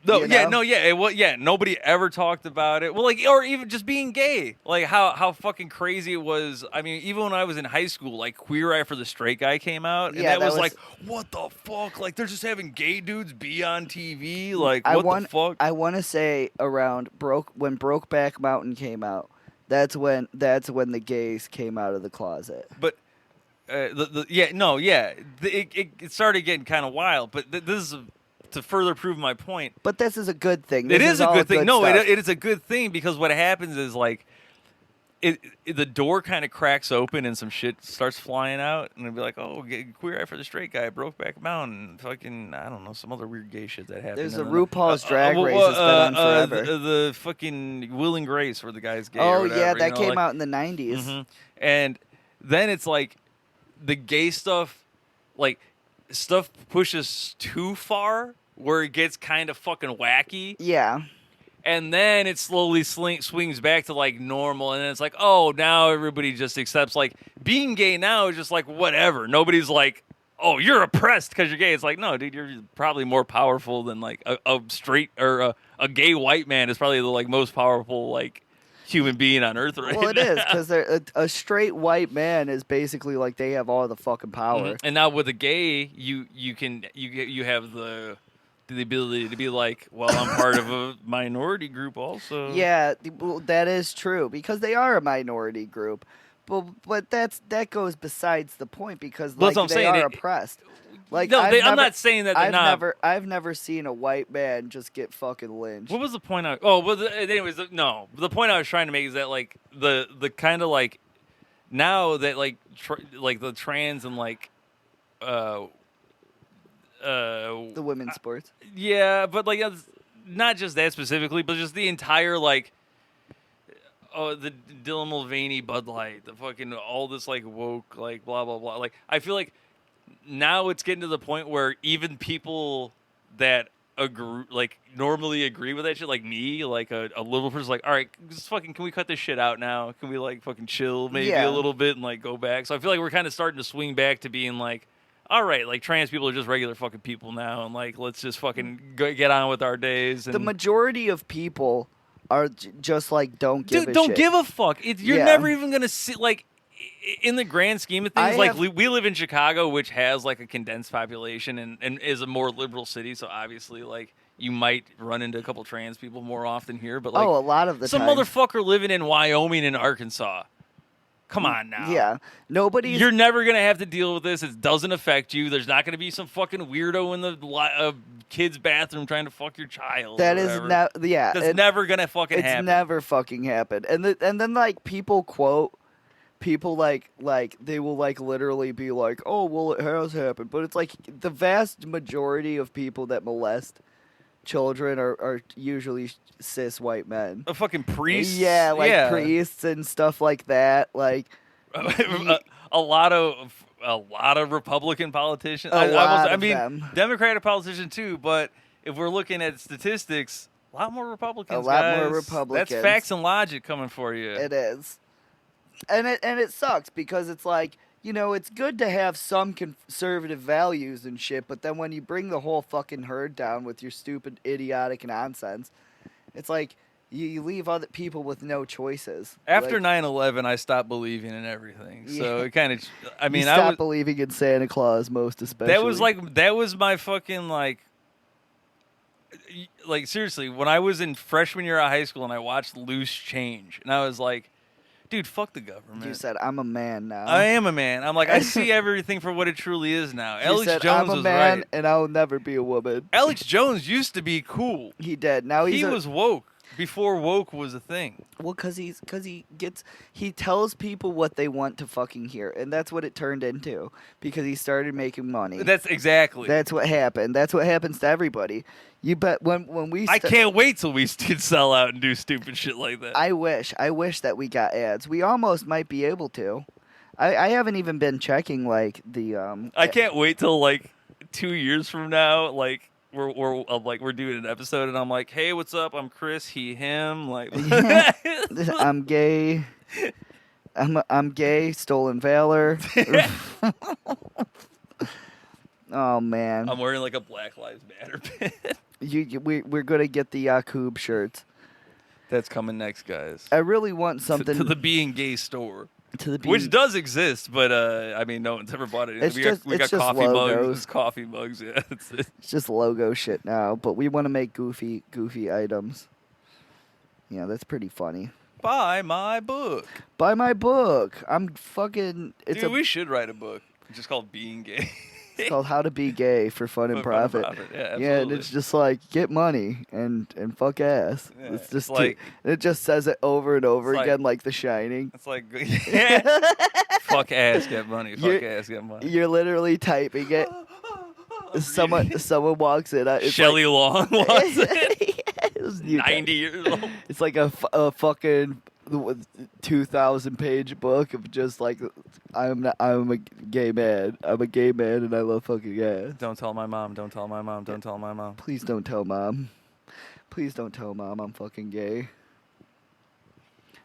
No, you yeah, know? no, yeah, it was, yeah. Nobody ever talked about it. Well, like, or even just being gay, like how fucking crazy it was. I mean, even when I was in high school, like Queer Eye for the Straight Guy came out, and Yeah, that was like, what the fuck? Like, they're just having gay dudes be on TV. Like, what the fuck? I want to say around when Brokeback Mountain came out, That's when the gays came out of the closet. But it started getting kind of wild. But this is to further prove my point. But this is a good thing. It This is a all good thing. No, stuff. it is a good thing because what happens is like, the door kind of cracks open and some shit starts flying out, and it'll be like, oh, Queer Eye for the Straight Guy, Brokeback Mountain, fucking, I don't know, some other weird gay shit that happened. There's a RuPaul's Drag Race that's been on forever. The fucking Will and Grace where the guy's gay. Oh or whatever, yeah, that came like, out in the 90s. Mm-hmm. And then it's like the gay stuff, like stuff pushes too far where it gets kind of fucking wacky. Yeah. And then it slowly swings back to like normal, and then it's like, oh, now everybody just accepts like being gay now is just like whatever. Nobody's like, oh, you're oppressed because you're gay. It's like, no, dude, you're probably more powerful than like a straight or a gay white man is probably the like most powerful like human being on earth right now. Well, it is because a straight white man is basically like they have all the fucking power. Mm-hmm. And now with a gay, you have the ability to be like, well, I'm part of a minority group also. Yeah, well, that is true because they are a minority group, but that goes besides the point because like they are oppressed. Like no, I'm not saying that they're I've never seen a white man just get fucking lynched. What was the point? The point I was trying to make is that like the kind of like now that like like the trans and like the women's sports. Yeah, but like not just that specifically, but just the entire like the Dylan Mulvaney Bud Light, the fucking all this like woke like blah blah blah. Like I feel like now it's getting to the point where even people that normally agree with that shit, like me, like a little person's like, all right, just fucking, can we cut this shit out now? Can we like fucking chill maybe a little bit and like go back? So I feel like we're kind of starting to swing back to being like, all right, like trans people are just regular fucking people now, and like let's just fucking get on with our days. And the majority of people are just like don't give a don't shit. give a fuck. You're never even gonna see like in the grand scheme of things. We live in Chicago, which has like a condensed population and is a more liberal city, so obviously like you might run into a couple trans people more often here. But like, a lot of the some time. motherfucker living in Wyoming and Arkansas. Come on now. Yeah. You're never going to have to deal with this. It doesn't affect you. There's not going to be some fucking weirdo in the kid's bathroom trying to fuck your child. That is That's never going to fucking happen. It's never fucking happened. And then like people quote people like they will like literally be like, "Oh, well it has happened." But it's like the vast majority of people that molest children are usually cis white men. A fucking priest. Yeah, like priests and stuff like that. Like a lot of Republican politicians. Democratic politicians too. But if we're looking at statistics, a lot more Republicans. More Republicans. That's facts and logic coming for you. It is, and it sucks because it's like, you know, it's good to have some conservative values and shit, but then when you bring the whole fucking herd down with your stupid, idiotic nonsense, it's like you leave other people with no choices. After 9/11, I stopped believing in everything. So it kind of, I mean, I stopped believing in Santa Claus most especially. That was my fucking like seriously, when I was in freshman year of high school and I watched Loose Change, and I was like, dude, fuck the government. You said, I'm a man now. I am a man. I'm like, I see everything for what it truly is now. Alex Jones I'm a man right. and I'll never be a woman. Alex Jones used to be cool. He did. Now he was woke before woke was a thing. Well, because he tells people what they want to fucking hear, and that's what it turned into because he started making money. That's what happened. That's what happens to everybody. You bet when we. I can't wait till we could sell out and do stupid shit like that. I wish that we got ads. We almost might be able to. I haven't even been checking like the. I can't wait till like 2 years from now, like. We're doing an episode, and I'm like, "Hey, what's up? I'm Chris. He, him. Like, I'm gay. I'm gay. Stolen valor. Oh man. I'm wearing like a Black Lives Matter pin. We're gonna get the Yakub shirts. That's coming next, guys. I really want something to the Being Gay store. Which does exist, but I mean, no one's ever bought it. We got coffee mugs. Coffee mugs, yeah. It's just logo shit now, but we want to make goofy items. Yeah, that's pretty funny. Buy my book. Buy my book. I'm fucking. It's Dude, we should write a book. It's just called Being Gay. It's called How to Be Gay for Fun and For fun and Profit. profit. Yeah, absolutely. Yeah, and it's just like get money and fuck ass. Yeah, it's just it's like- it just says it over and over It's again, like The Shining. It's like, yeah. Fuck ass, get money. Fuck You're- ass, get money. You're literally typing it. Someone walks in. It's Shelley Long was It's new 90 years old. It's like a fucking 2,000 page book of just like I'm a gay man. I'm a gay man and I love fucking ass. Don't tell my mom. Don't tell my mom. Don't tell my mom. Please don't tell mom. Please don't tell mom I'm fucking gay.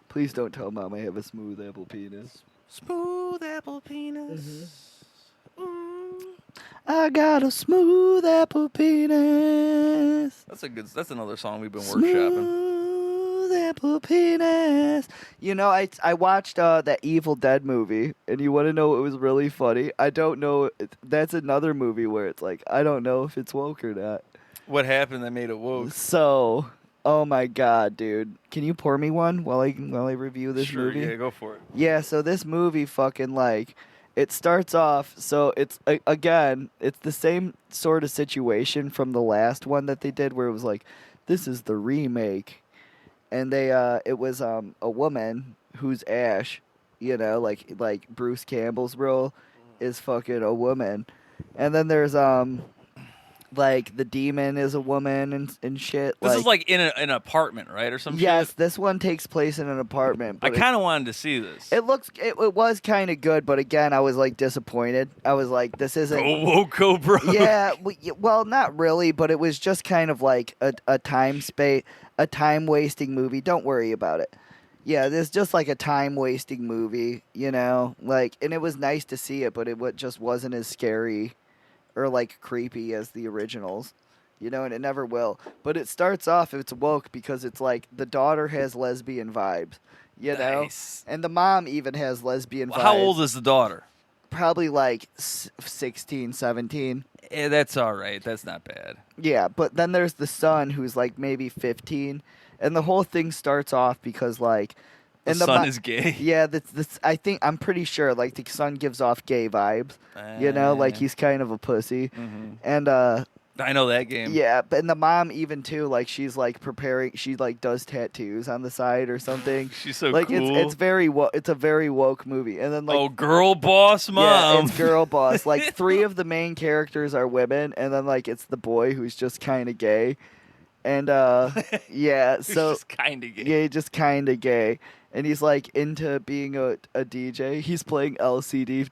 Please don't tell mom I have a smooth apple penis. Smooth apple penis. I got a smooth apple penis. That's another song we've been workshopping. Smooth apple penis. You know, I watched that Evil Dead movie, and you want to know what was really funny? I don't know. That's another movie where it's like, I don't know if it's woke or not. What happened that made it woke? So, oh my god, dude. Can you pour me one while I review this Sure, movie? yeah, go for it. Yeah, so this movie fucking like it starts off so it's again, it's the same sort of situation from the last one that they did where it was like this is the remake. And they it was a woman who's Ash, you know, like Bruce Campbell's role is fucking a woman. And then there's like the demon is a woman and shit. This is like in an apartment, right, or some yes, shit? this one takes place in an apartment. I But kind of wanted to see this. it was kind of good, but again, I was like disappointed. I was like, this isn't. Go Woco, bro. Yeah, well, not really, but it was just kind of like a time wasting movie. Don't worry about it. Yeah, there's just like a time wasting movie, you know, like, and it was nice to see it, but it just wasn't as scary or like creepy as the originals, you know, and it never will. But it starts off, it's woke because it's like the daughter has lesbian vibes, you Nice. know, and the mom even has lesbian vibes. How old is the daughter? Probably like 16, 17. Yeah, that's all right. That's not bad. Yeah, but then there's the son who's like maybe 15, and the whole thing starts off because like, The son is gay. Yeah, I'm pretty sure like the son gives off gay vibes, you know, like he's kind of a pussy, and I know that game. yeah, and the mom even too, like she's like preparing, she like does tattoos on the side or something. She's so like cool. it's a very woke movie, and then like oh, girl boss mom. yeah, it's girl boss. Like 3 of the main characters are women, and then like it's the boy who's just kind of gay, and yeah, He's so just kind of gay. yeah, just kind of gay, and he's like into being a DJ. He's playing LCD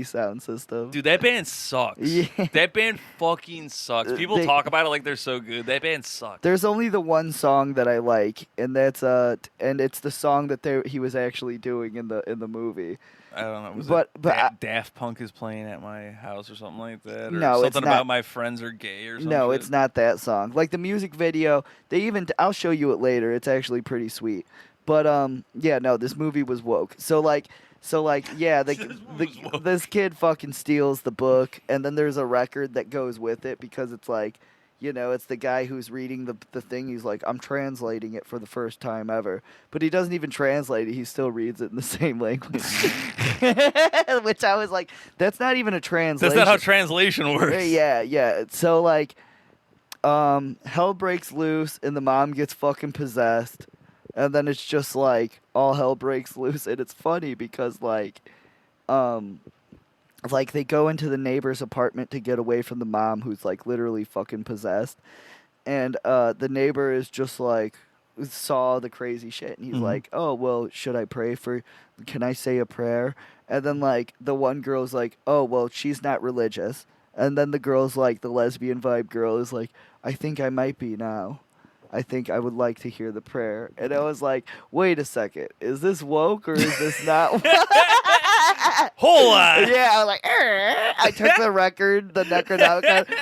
sound system. Dude, that band sucks. Yeah. That band fucking sucks. People They- talk about it like they're so good. That band sucks. There's only the one song that I like, and that's and it's the song that he was actually doing in the movie. I don't know. Was But- it but Daft Punk is playing at my house or something like that? Or No, it's something not. about my friends are gay or something. No, it's not that song. Like the music video, I'll show you it later. It's actually pretty sweet. But yeah, no, this movie was woke. So yeah, this kid fucking steals the book, and then there's a record that goes with it because it's like, you know, it's the guy who's reading the thing. He's like, I'm translating it for the first time ever. But he doesn't even translate it. He still reads it in the same language. Which I was like, that's not even a translation. That's not how translation works. Yeah. So like, hell breaks loose and the mom gets fucking possessed, and then it's just like all hell breaks loose, and it's funny because like they go into the neighbor's apartment to get away from the mom who's like literally fucking possessed, and the neighbor is just like saw the crazy shit, and he's like, oh well, should I pray for? Can I say a prayer? And then like the one girl's like, oh well, she's not religious. And then the girl's like, the lesbian vibe girl is like, I think I might be now. I think I would like to hear the prayer. And I was like, wait a second, is this woke or is this not woke? Hold on. Yeah, I was like, I took the record, the Necronomicon,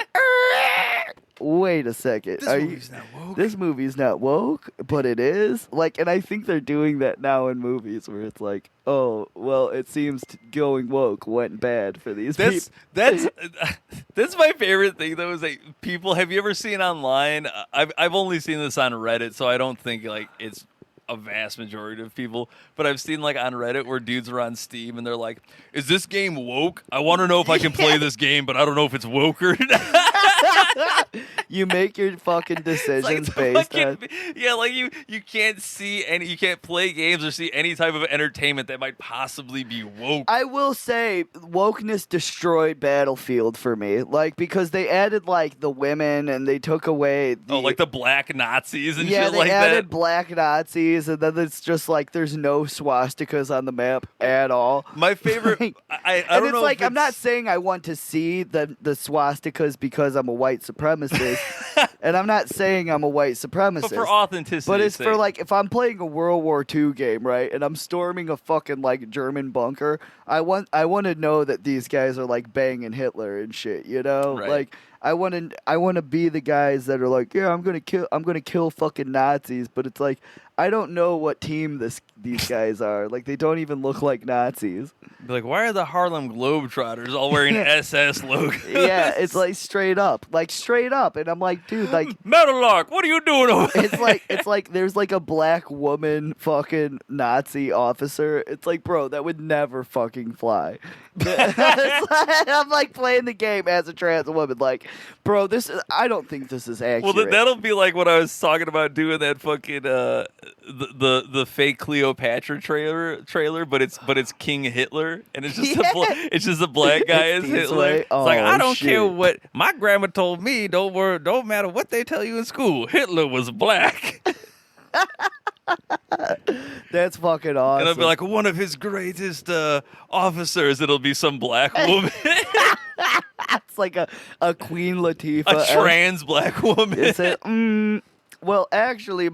wait a second. This movie's not woke. This movie's not woke, but it is. Like, and I think they're doing that now in movies where it's like, oh, well, it seems going woke went bad for these people. That's my favorite thing though. Is like people. Have you ever seen online? I've only seen this on Reddit, so I don't think like it's a vast majority of people, but I've seen like on Reddit where dudes are on Steam and they're like, "Is this game woke? I want to know if I can play this game, but I don't know if it's woke or not." You make your fucking decisions like based on. Yeah, like you can't see any, you can't play games or see any type of entertainment that might possibly be woke. I will say wokeness destroyed Battlefield for me, like because they added like the women and they took away like the black Nazis and yeah, shit they like added that. black Nazis, and then it's just like there's no swastikas on the map at all. My favorite, Like, I and don't it's know. like if I'm not saying I want to see the swastikas because I'm a white supremacist, and I'm not saying I'm a white supremacist. but for authenticity, But it's for like if I'm playing a World War II game, right, and I'm storming a fucking like German bunker, I want to know that these guys are like banging Hitler and shit, you know? Right. Like I want to be the guys that are like, yeah, I'm going to kill fucking Nazis, but it's like I don't know what team these guys are. Like they don't even look like Nazis. Be like, why are the Harlem Globetrotters all wearing SS logos? Yeah, it's like straight up, and I'm like, dude, like Meadowlark, what are you doing over it's like there's like a black woman fucking Nazi officer. It's like, bro, that would never fucking fly. I'm like playing the game as a trans woman, like, bro, I don't think this is accurate. Well, that'll be like what I was talking about doing that fucking the fake Cleopatra trailer, but it's King Hitler, and it's just it's just a black guy as Hitler. It's like I don't care what my grandma told me. Don't matter what they tell you in school. Hitler was black. That's fucking awesome. And I'll be like, one of his greatest officers. It'll be some black woman. It's like a Queen Latifah. A trans black woman. Is it? Well, actually,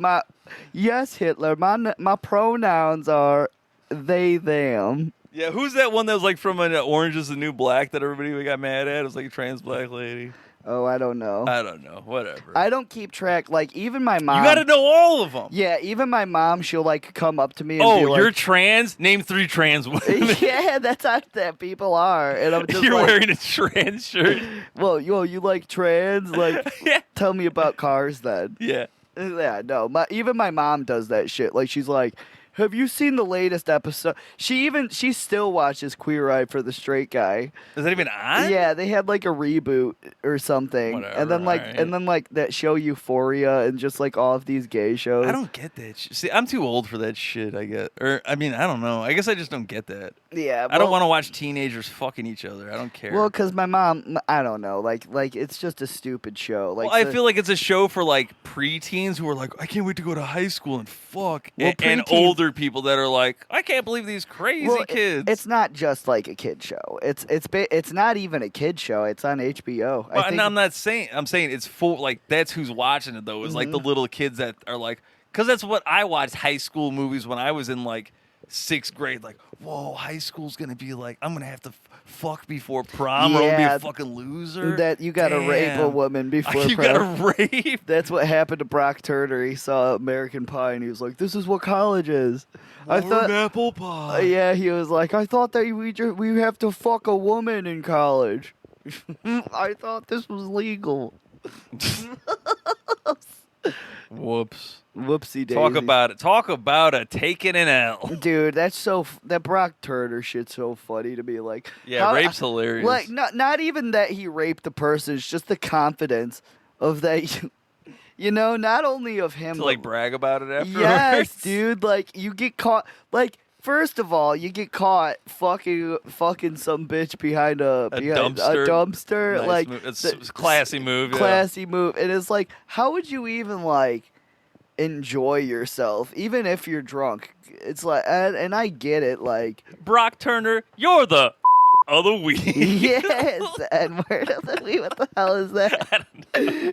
yes, Hitler. My pronouns are they, them. Yeah, who's that one that was like from Orange is the New Black that everybody got mad at? It was like a trans black lady. Oh, I don't know. I don't know. Whatever. I don't keep track. Like, even my mom. You got to know all of them. Yeah, even my mom, she'll like come up to me and be like, you're trans? Name 3 trans women. Yeah, that's how that people are. And I'm just You're like, wearing a trans shirt. well, you like trans? Like, Yeah. tell me about cars then. Yeah. Yeah, no. Even my mom does that shit. Like, she's like, have you seen the latest episode? She still watches Queer Eye for the Straight Guy. Is that even on? Yeah, they had like a reboot or something. Whatever, and then like that show Euphoria and just like all of these gay shows. I don't get that shit. See, I'm too old for that shit, I guess. Or, I mean, I don't know. I guess I just don't get that. Yeah. I don't want to watch teenagers fucking each other. I don't care. Well, because my mom, I don't know. Like it's just a stupid show. Like, I feel like it's a show for like preteens who are like, I can't wait to go to high school and fuck. Well, and preteens- older people that are like, I can't believe these crazy kids. It's not just like a kid show. It's not even a kid show. It's on HBO. Well, and I'm not saying. I'm saying it's full. Like that's who's watching it though. Is like the little kids that are like, because that's what I watched high school movies when I was in like 6th grade. Like, whoa, high school's gonna be like, I'm gonna have to fuck before prom, or I'll be a fucking loser. That you gotta rape a woman before you prom. gotta rape. That's what happened to Brock Turner. He saw American Pie and he was like, "This is what college is." I thought apple pie. yeah, he was like, I thought that we have to fuck a woman in college. I thought this was legal. Whoops. Whoopsie daisy. Talk about it. Talk about a taking an L. Dude, that Brock Turner shit's so funny to me. Like, Yeah, rape's hilarious. Like, not even that he raped the person. It's just the confidence of that. You know, not only of him. To like brag about it afterwards. Yes, dude. Like, you get caught. Like, first of all, you get caught fucking some bitch behind a dumpster. Nice like, move. It's a classy move. Classy move. And it's like, how would you even like enjoy yourself, even if you're drunk? It's like, and I get it. Like, Brock Turner, you're the of the week. Yes, N-word of the week. What the hell is that? I don't know.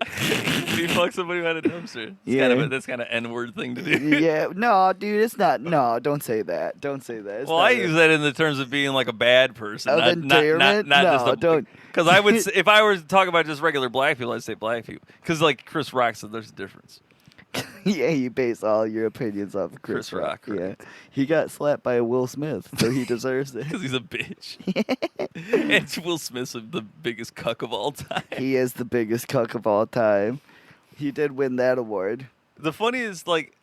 He fucks somebody at a dumpster. Yeah. That's kind of N-word thing to do. Yeah, no, dude, it's not. No, don't say that. Don't say that. It's Well, not I a- use that in the terms of being like a bad person, Of not endearment? just No, a, don't. Because I would, if I were to talk about just regular black people, I'd say black people. Because like Chris Rock said, there's a difference. Yeah, you base all your opinions off of Chris Rock, Yeah, correct. he got slapped by Will Smith, so he deserves it. Because he's a bitch. And Will Smith's the biggest cuck of all time. He is the biggest cuck of all time. He did win that award. The funniest, like,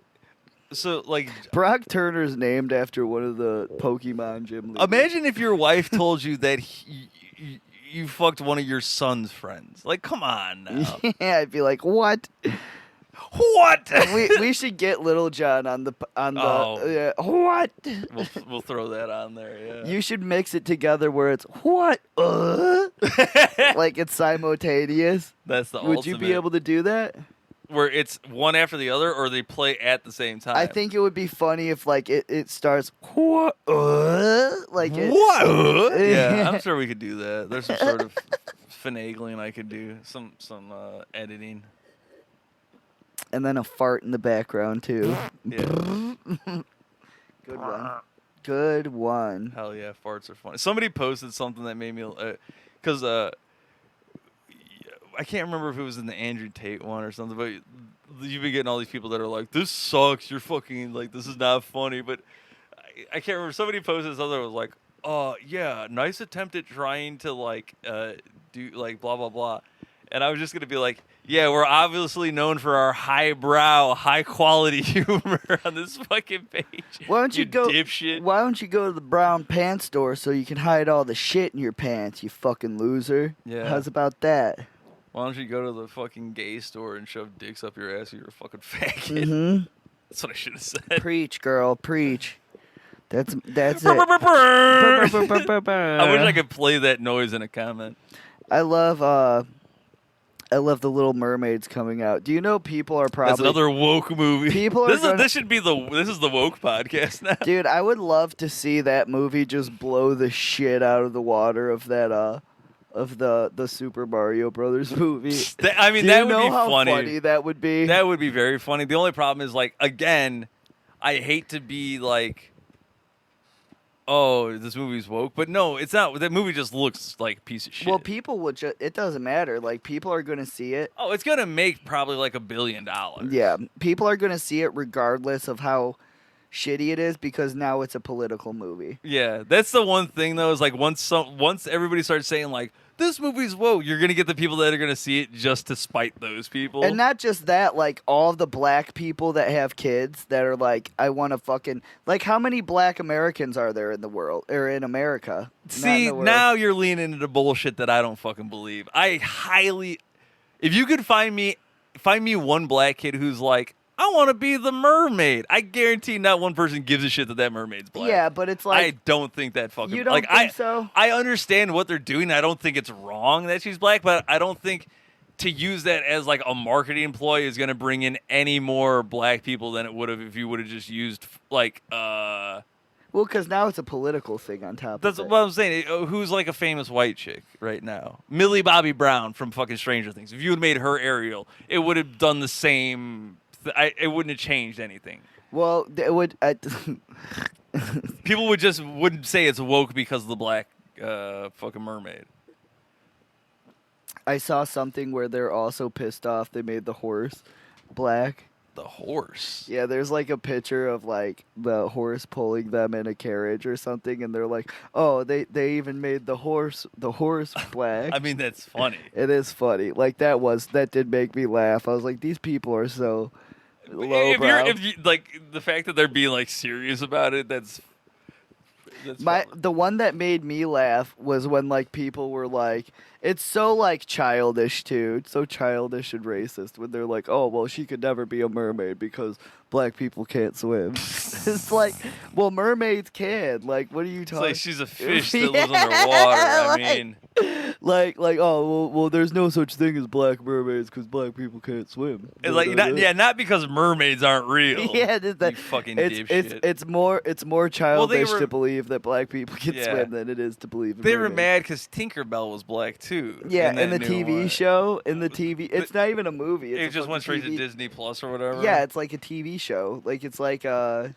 so like, Brock Turner's named after one of the Pokemon gym leaders. imagine if your wife told you that you fucked one of your son's friends. Like, come on now. Yeah, I'd be like, what? What? we should get Little John on the Oh. what? We'll throw that on there. Yeah. You should mix it together where it's what? Like it's simultaneous. That's the Would you be able to do that? Where it's one after the other, or they play at the same time. I think it would be funny if like it starts what? Like it, What? Yeah, I'm sure we could do that. There's some sort of finagling I could do. Some editing. and then a fart in the background too. Yeah. Good one. Good one. Hell yeah, farts are funny. Somebody posted something that made me, because I can't remember if it was in the Andrew Tate one or something, but you've been getting all these people that are like, this sucks, you're fucking, like, this is not funny, but I can't remember. Somebody posted something that was like, oh, yeah, nice attempt at trying to, like, do, like, blah, blah, blah. And I was just going to be like, yeah, we're obviously known for our highbrow, high-quality humor on this fucking page. Why don't you go? Dipshit. Why don't you go to the brown pants store so you can hide all the shit in your pants? You fucking loser. Yeah. How's about that? Why don't you go to the fucking gay store and shove dicks up your ass? You're a fucking faggot. Mm-hmm. That's what I should have said. Preach, girl, preach. That's it. I wish I could play that noise in a comment. I love the Little Mermaids coming out. Do you know people are probably That's another woke movie. People are gonna- this is the woke podcast now. Dude, I would love to see that movie just blow the shit out of the water of that of the Super Mario Brothers movie. I mean, Do that you would know be how funny. that would be? That would be very funny. The only problem is, like, again, I hate to be like, oh, this movie's woke, but no, it's not. That movie just looks like a piece of shit. Well, people would it doesn't matter. Like, people are going to see it. Oh, it's gonna make probably like $1 billion. Yeah, people are going to see it regardless of how shitty it is because now it's a political movie. Yeah, that's the one thing though. Is like once everybody starts saying like this movie's woke, you're gonna get the people that are gonna see it just to spite those people. And not just that, like all the black people that have kids that are like, I want to fucking like, how many black Americans are there in the world or in America? Not in See, the world. now you're leaning into bullshit that I don't fucking believe. If you could find me one black kid who's like, I want to be the mermaid. I guarantee not one person gives a shit that mermaid's black. Yeah, but it's I like don't think that fucking. you don't like, think so. I understand what they're doing. I don't think it's wrong that she's black, but I don't think to use that as like a marketing employee is going to bring in any more black people than it would have if you would have just used like. Well, because now it's a political thing on top That's of it. what I'm saying. Who's like a famous white chick right now? Millie Bobby Brown from fucking Stranger Things. If you had made her Ariel, it would have done the same. It wouldn't have changed anything. Well, it would. People wouldn't say it's woke because of the black fucking mermaid. I saw something where they're also pissed off they made the horse black. The horse. Yeah, there's like a picture of like the horse pulling them in a carriage or something, and they're like, "Oh, they even made the horse black." I mean, that's funny. It is funny. Like that did make me laugh. I was like, these people are so lowbrow. If you like the fact that they're being like serious about it, that's valid. The one that made me laugh was when like people were like, it's so like childish too. It's so childish and racist when they're like, oh well, she could never be a mermaid because black people can't swim. It's like, well, mermaids can. Like, what are you It's talking? like she's a fish that Yeah, lives underwater. I like- mean, like, well, there's no such thing as black mermaids because black people can't swim. It's like not because mermaids aren't real. Yeah, You fucking it's dipshit. it's more childish were- to believe that black people can Yeah. swim than it is to believe in They were mermaids. mad because Tinkerbell was black too. Yeah, in in the that new TV one. show, it's not even a movie. It's It a just went fucking straight to TV. Disney Plus or whatever. Yeah, it's like a TV show. Like it's like Who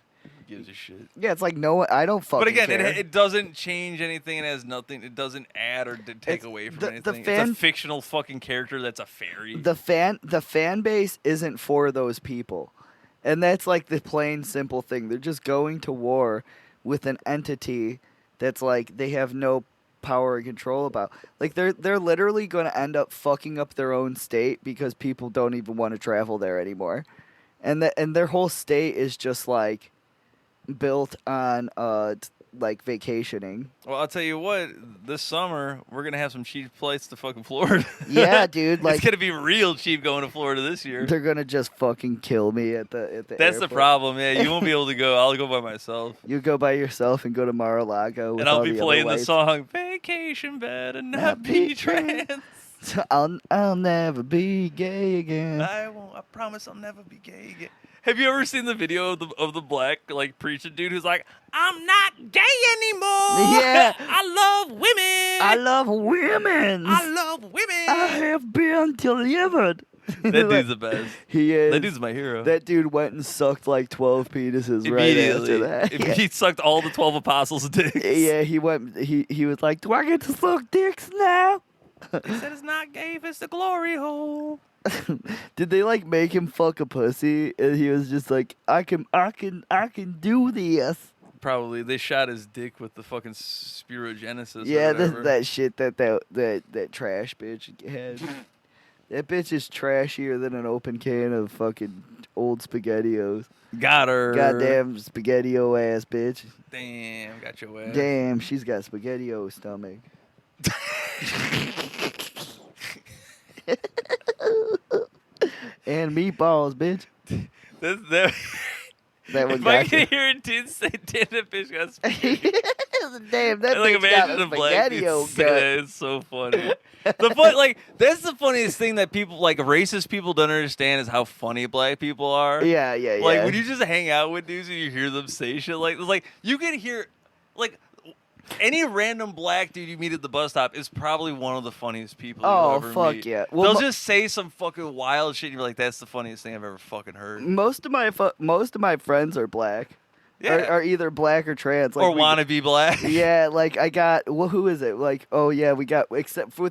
gives a shit. yeah, it's like no, I don't fucking But again, care. it doesn't change anything. It has nothing. It doesn't add or take away from anything. It's a fictional fucking character that's a fairy. the fan base isn't for those people, and that's like the plain simple thing. They're just going to war with an entity that's like they have no power and control about. Like they're literally going to end up fucking up their own state because people don't even want to travel there anymore, and their whole state is just like built on like vacationing. Well, I'll tell you what. This summer we're gonna have some cheap flights to fucking Florida. Yeah, dude. Like it's gonna be real cheap going to Florida this year. they're gonna just fucking kill me at the That's the airport. problem. Yeah, you won't be able to go. I'll go by myself. You go by yourself and go to Mar-a-Lago. With And I'll all be the other playing the whites. song "Vacation Better Not Not Be be Trans." I'll never be gay again. I won't. I promise I'll never be gay again. Have you ever seen the video of the black like preacher dude who's like, "I'm not gay anymore. Yeah. I love women. I love women. I love women." I have been delivered. That dude's the best. He is. That dude's my hero. That dude went and sucked like 12 penises right after that. Yeah. He sucked all the 12 apostles' dicks. Yeah, he went. He was like, "Do I get to suck dicks now?" He said it's not gay if it's the glory hole. Did they like make him fuck a pussy? And he was just like, I can do this. Probably they shot his dick with the fucking spirogenesis. Yeah, or whatever. that shit that trash bitch had. That bitch is trashier than an open can of fucking old SpaghettiOs. Got her. Goddamn SpaghettiO ass bitch. Damn, got your ass. Damn, she's got SpaghettiO stomach. And meatballs, bitch. That That one if I got can you. hear it, dude say, "Damn, that bitch got spaghetti." Damn, that like bitch got imagine a a black dude SpaghettiO say gut. that. It's so funny. That's the funniest thing that people like racist people don't understand is how funny black people are. Yeah. Like when you just hang out with dudes and you hear them say shit like you can hear like any random black dude you meet at the bus stop is probably one of the funniest people Oh, you'll ever fuck meet. yeah. Well, They'll mo- just say some fucking wild shit and you're like, that's the funniest thing I've ever fucking heard. most of my friends are black. Yeah. Are either black or trans. Like or wanna be black. Yeah, like I got. Well, who is it? Like, oh yeah, we got. Except for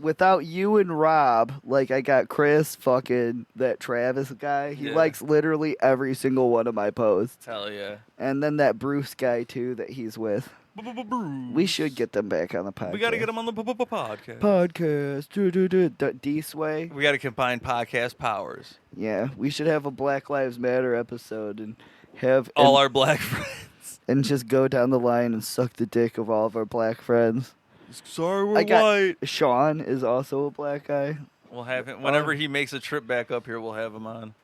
without you and Rob, like I got Chris, fucking that Travis guy. He Yeah. likes literally every single one of my posts, Hell yeah. and then that Bruce guy too that he's with. We should get them back on the podcast. We got to get them on the podcast. Podcast. D-Sway. We got to combine podcast powers. Yeah, we should have a Black Lives Matter episode and have All our black friends. and just go down the line and suck the dick of all of our black friends. Sorry, we're I got- white. Sean is also a black guy. We'll have him whenever he makes a trip back up here. We'll have him on.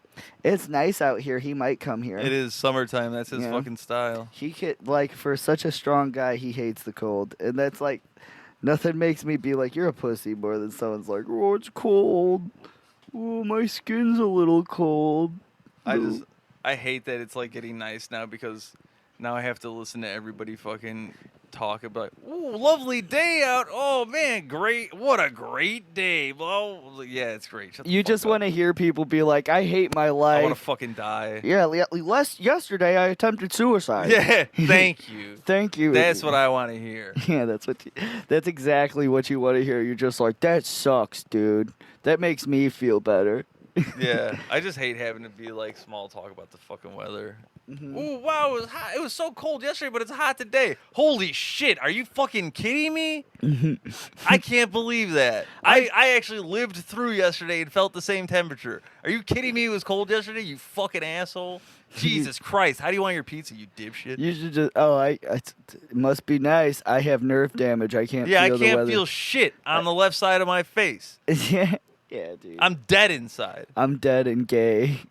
It's nice out here. He might come here. It is summertime. That's his Yeah. fucking style. He could like for such a strong guy, he hates the cold, and that's like nothing makes me be like you're a pussy more than someone's like, oh, it's cold. Oh, my skin's a little cold. I hate that it's like getting nice now because now I have to listen to everybody fucking talk about, ooh, lovely day out. Oh man, great! What a great day. Well, yeah, it's great. Shut the You fuck just up. want to hear people be like, I hate my I want to life. fucking die. Yeah, yesterday I attempted suicide. Yeah, thank you. Thank you. That's what I want to hear. Yeah, that's exactly what you want to hear. You're just like, that sucks, dude. That makes me feel better. Yeah, I just hate having to be like small talk about the fucking weather. Mhm. Ooh, wow, it was hot. It was so cold yesterday, but it's hot today. Holy shit, are you fucking kidding me? I can't believe that. I actually lived through yesterday and felt the same temperature. Are you kidding me? It was cold yesterday, you fucking asshole. Jesus Christ, how do you want your pizza, you dipshit? You should just. It must be nice. I have nerve damage. I can't. Yeah, I feel the can't weather. feel shit on the left side of my face. Yeah, dude. I'm dead inside. I'm dead and gay.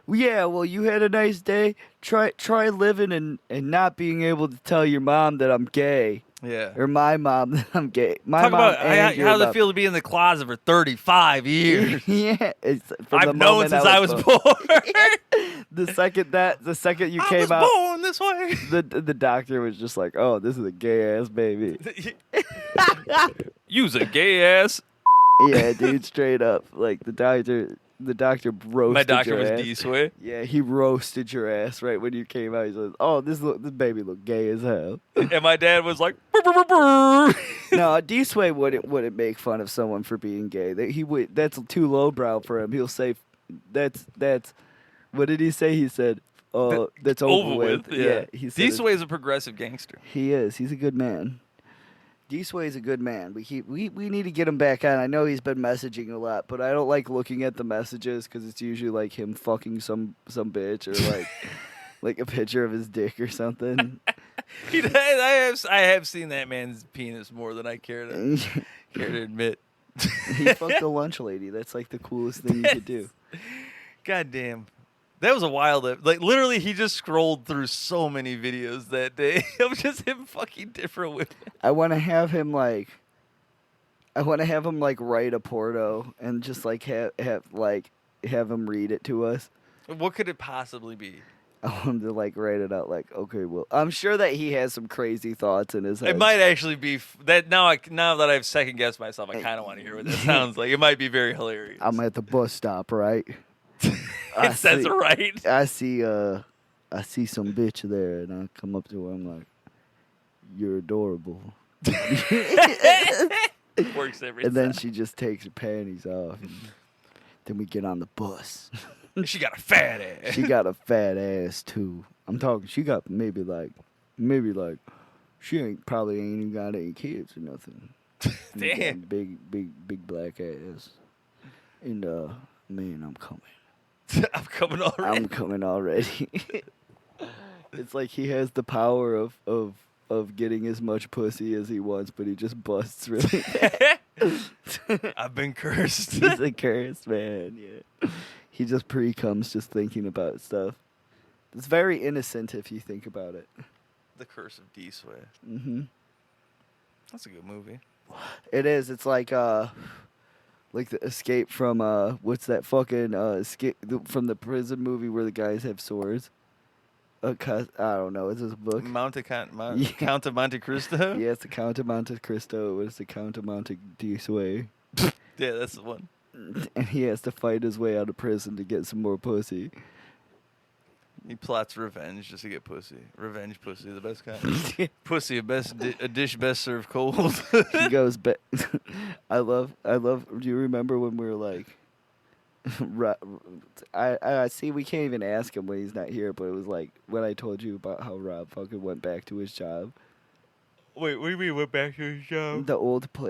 Yeah, well, you had a nice day. Try living and not being able to tell your mom that I'm gay. Yeah. Or my mom that I'm gay. My Talk mom about and your how does it mom. feel to be in the closet for 35 years. Yeah, it's from the I've known moment since I was born. The second you I came was out, born this way. the doctor was just like, "Oh, this is a gay ass baby." You's a gay ass. Yeah, dude, straight up. Like the doctor roasted My doctor your was ass. D-Sway. Yeah, he roasted your ass right when you came out. He says, "Oh, this baby look gay as hell." And my dad was like, "Brr, brr, brr, brr." No, D-Sway wouldn't make fun of someone for being gay. He would. That's too lowbrow for him. He'll say, "That's." What did he say? He said, "Oh, that's over with." Yeah. He said D-Sway is a progressive gangster. he is. He's a good man. D-Sway is a good man. We need to get him back on. I know he's been messaging a lot, but I don't like looking at the messages because it's usually like him fucking some bitch or like like a picture of his dick or something. I have seen that man's penis more than I care to admit. He fucked a lunch lady. That's like the coolest thing you could do. God damn. That was a wild, like literally he just scrolled through so many videos that day of just him fucking different women. I want to have him like write a porno and just like have him read it to us. What could it possibly be? I want him to like write it out like, okay, well, I'm sure that he has some crazy thoughts in his head. It might actually be that now that I've second guessed myself, I kind of want to hear what that sounds like. It might be very hilarious. I'm at the bus stop, right? It says it right. I see some bitch there, and I come up to her. I'm like, "You're adorable." Works every And then time. she just takes her panties off. And then we get on the bus. She got a fat ass. She got a fat ass too. I'm talking. She got maybe like, she probably ain't even got any kids or nothing. Damn. Big black ass. And man, I'm coming. I'm coming already. I'm coming already. It's like he has the power of getting as much pussy as he wants, but he just busts really bad. I've been cursed. He's a cursed man, yeah. He just pre-comes just thinking about stuff. It's very innocent if you think about it. The Curse of D-Sway. Mm-hmm. That's a good movie. It is. It's like the escape from what's that fucking escape from the prison movie where the guys have swords. I don't know. Is this a book? Count of Monte Cristo? Yeah, it's the Count of Monte Cristo. It's the Count of Monte D-Sway. Yeah, that's the one. And he has to fight his way out of prison to get some more pussy. He plots revenge just to get pussy. Revenge pussy, the best kind. Pussy, a dish best served cold. He goes back. I love. Do you remember when we were like, I see. We can't even ask him when he's not here. But it was like when I told you about how Rob fucking went back to his job. Wait, what do you mean went back to his job? The old Yeah.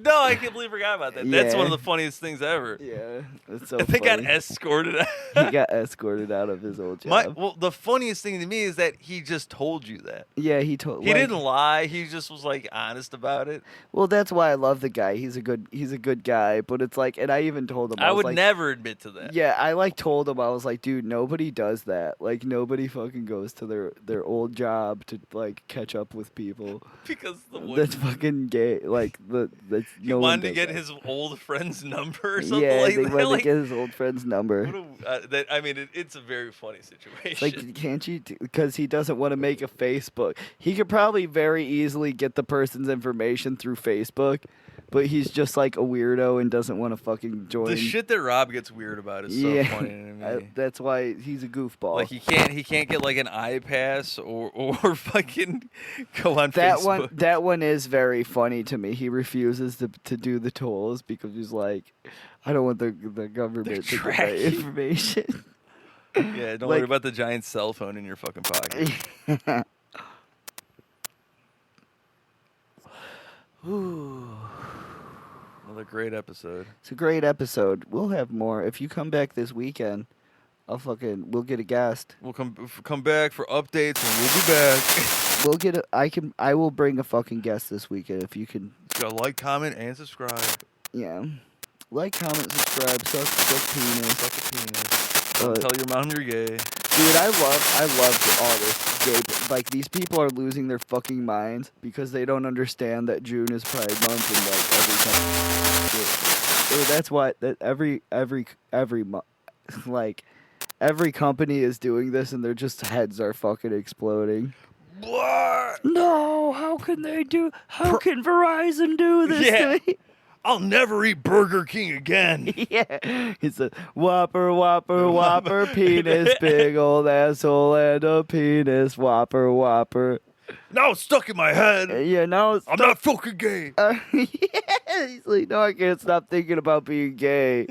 No, I can't believe I forgot about that. That's Yeah. one of the funniest things ever. Yeah, it's so They got funny. escorted out. He got escorted out of his old job. Well, the funniest thing to me is that he just told you that. Yeah, he told. He didn't lie. He just was like honest about it. Well, that's why I love the guy. He's a good guy. But it's like, and I even told him. I was would like, never admit to that. Yeah, I like told him. I was like, dude, nobody does that. Like nobody fucking goes to their old job to like catch up with people. Because That's fucking gay. Like that's he no one wanted to does get that. his old friend's number or something Yeah, like they that. wanted Like, to get his old friend's number. it's a very funny situation. It's like, can't you? Because he doesn't want to make a Facebook. He could probably very easily get the person's information through Facebook, but he's just like a weirdo and doesn't want to fucking join. The shit that Rob gets weird about is so funny to me. That's why he's a goofball. Like he can't get like an iPass or fucking go on that Facebook. That one is very funny to me. He refuses to do the tolls because he's like, I don't want the government to get my tracking. information. Yeah, don't worry about the giant cell phone in your fucking pocket. Another great episode. It's a great episode. We'll have more. If you come back this weekend, we'll get a guest. We'll come back for updates and we'll be back. We'll get I will bring a fucking guest this weekend if you can. You gotta like, comment, and subscribe. Yeah. Like, comment, subscribe, suck penis. Suck a penis. Don't tell your mom you're gay. Dude, I love all this gay. Like, these people are losing their fucking minds because they don't understand that June is Pride Month and like every that's why that every company is doing this and their just heads are fucking exploding. What? No, how can Verizon do this to me? I'll never eat Burger King again. Yeah. It's a whopper, penis, big old asshole, and a penis, whopper. Now it's stuck in my head. Yeah, now it's I'm not fucking gay. yeah. He's like, no, I can't stop thinking about being gay.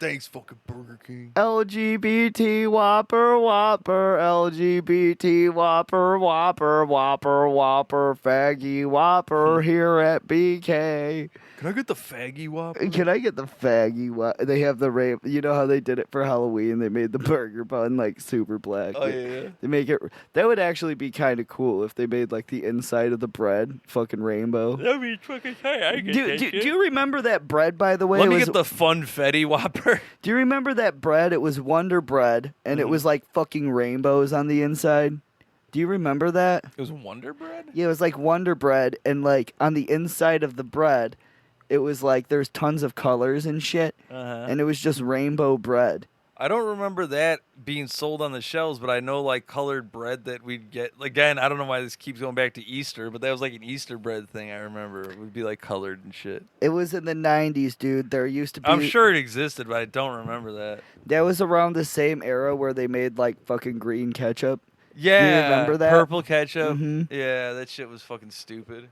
Thanks, fucking Burger King. LGBT whopper, LGBT whopper, faggy whopper here at BK. Can I get the faggy Whopper? Can I get the faggy whopper? They have the rape. You know how they did it for Halloween? They made the burger bun like super black. Oh, yeah. They make it. That would actually be kind of cool if they made like the inside of the bread fucking rainbow. That'd be fucking tight. I get that Do shit. you remember that bread, by the way? Let me get the Funfetti Whopper. Do you remember that bread? It was Wonder Bread, and it was like fucking rainbows on the inside. Do you remember that? It was Wonder Bread? Yeah, it was like Wonder Bread, and like on the inside of the bread, it was like there's tons of colors and shit, and it was just rainbow bread. I don't remember that being sold on the shelves, but I know like colored bread that we'd get. Again, I don't know why this keeps going back to Easter, but that was like an Easter bread thing. I remember it would be like colored and shit. It was in the 90s, dude. There used to be. I'm sure it existed, but I don't remember that. That was around the same era where they made like fucking green ketchup. Yeah, Do you remember that? Purple ketchup. Mhm. Yeah, that shit was fucking stupid.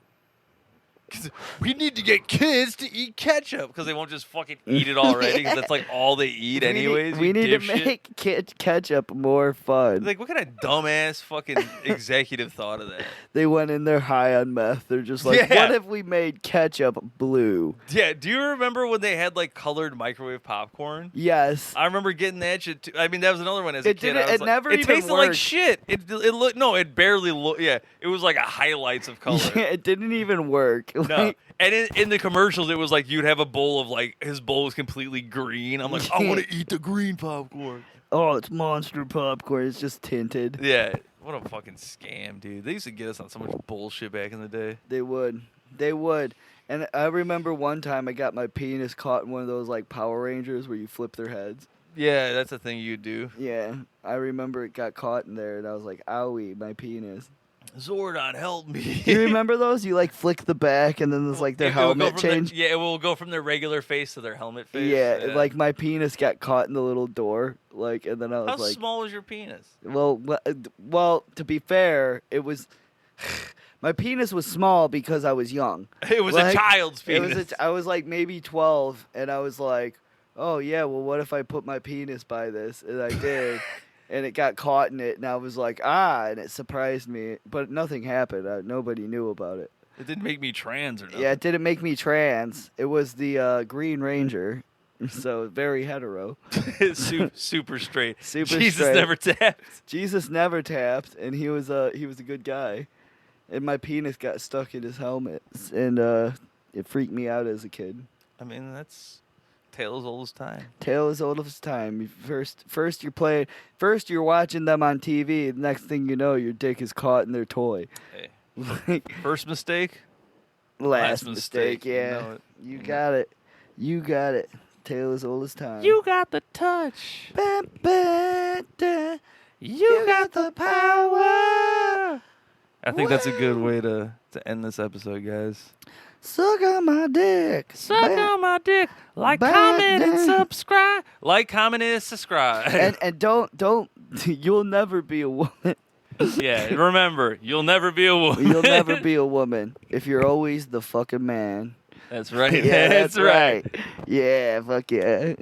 'Cause we need to get kids to eat ketchup because they won't just fucking eat it already because that's like all they eat anyways. We need to make ketchup more fun. Like, what kind of dumbass fucking executive thought of that? They went in there high on meth. They're just like, Yeah. what if we made ketchup blue? Yeah, do you remember when they had like colored microwave popcorn? Yes. I remember getting that shit too. I mean, that was another one as a It kid. didn't- I was it like, never it even tasted like worked. shit. It looked it barely looked. Yeah, it was like a highlights of color. Yeah, it didn't even work. No, Like, and in the commercials, it was like you'd have a bowl of like his bowl was completely green. I'm like, I want to eat the green popcorn. oh, it's monster popcorn. It's just tinted. Yeah, what a fucking scam, dude. They used to get us on so much bullshit back in the day. They would. And I remember one time I got my penis caught in one of those like Power Rangers where you flip their heads. Yeah, that's a thing you do. Yeah, I remember it got caught in there, and I was like, owie, my penis. Zordon, help me. Do you remember those? You like flick the back, and then there's like their It will go helmet from change. it will go from their regular face to their helmet face. Yeah, like my penis got caught in the little door, like, and then I was How like, small was your penis? well, to be fair, it was. My penis was small because I was young. It was Like, a child's penis. I was like maybe 12, and I was like, oh yeah, well, what if I put my penis by this? And I did, and it got caught in it, and I was like, and it surprised me, but nothing happened. Nobody knew about it. It didn't make me trans or nothing. Yeah, it didn't make me trans. It was the Green Ranger, so very hetero. super straight. Super Jesus straight. never tapped. Jesus never tapped, and he was a good guy. And my penis got stuck in his helmet, and it freaked me out as a kid. I mean, that's tale as old as time. Tale as old as time. First you're watching them on TV. The next thing you know, your dick is caught in their toy. Hey, Like, first mistake. last mistake. mistake. Yeah, You know it. you got it. You got it. Tale as old as time. You got the touch. Ba, ba, da. You got the power. I think that's a good way to end this episode, guys. Suck on my dick. Suck on my dick. Like, comment, and subscribe. Like, comment, and subscribe. And don't. You'll never be a woman. Yeah, remember, you'll never be a woman. You'll never be a woman if you're always the fucking man. That's right. Yeah, that's right. Yeah, fuck yeah.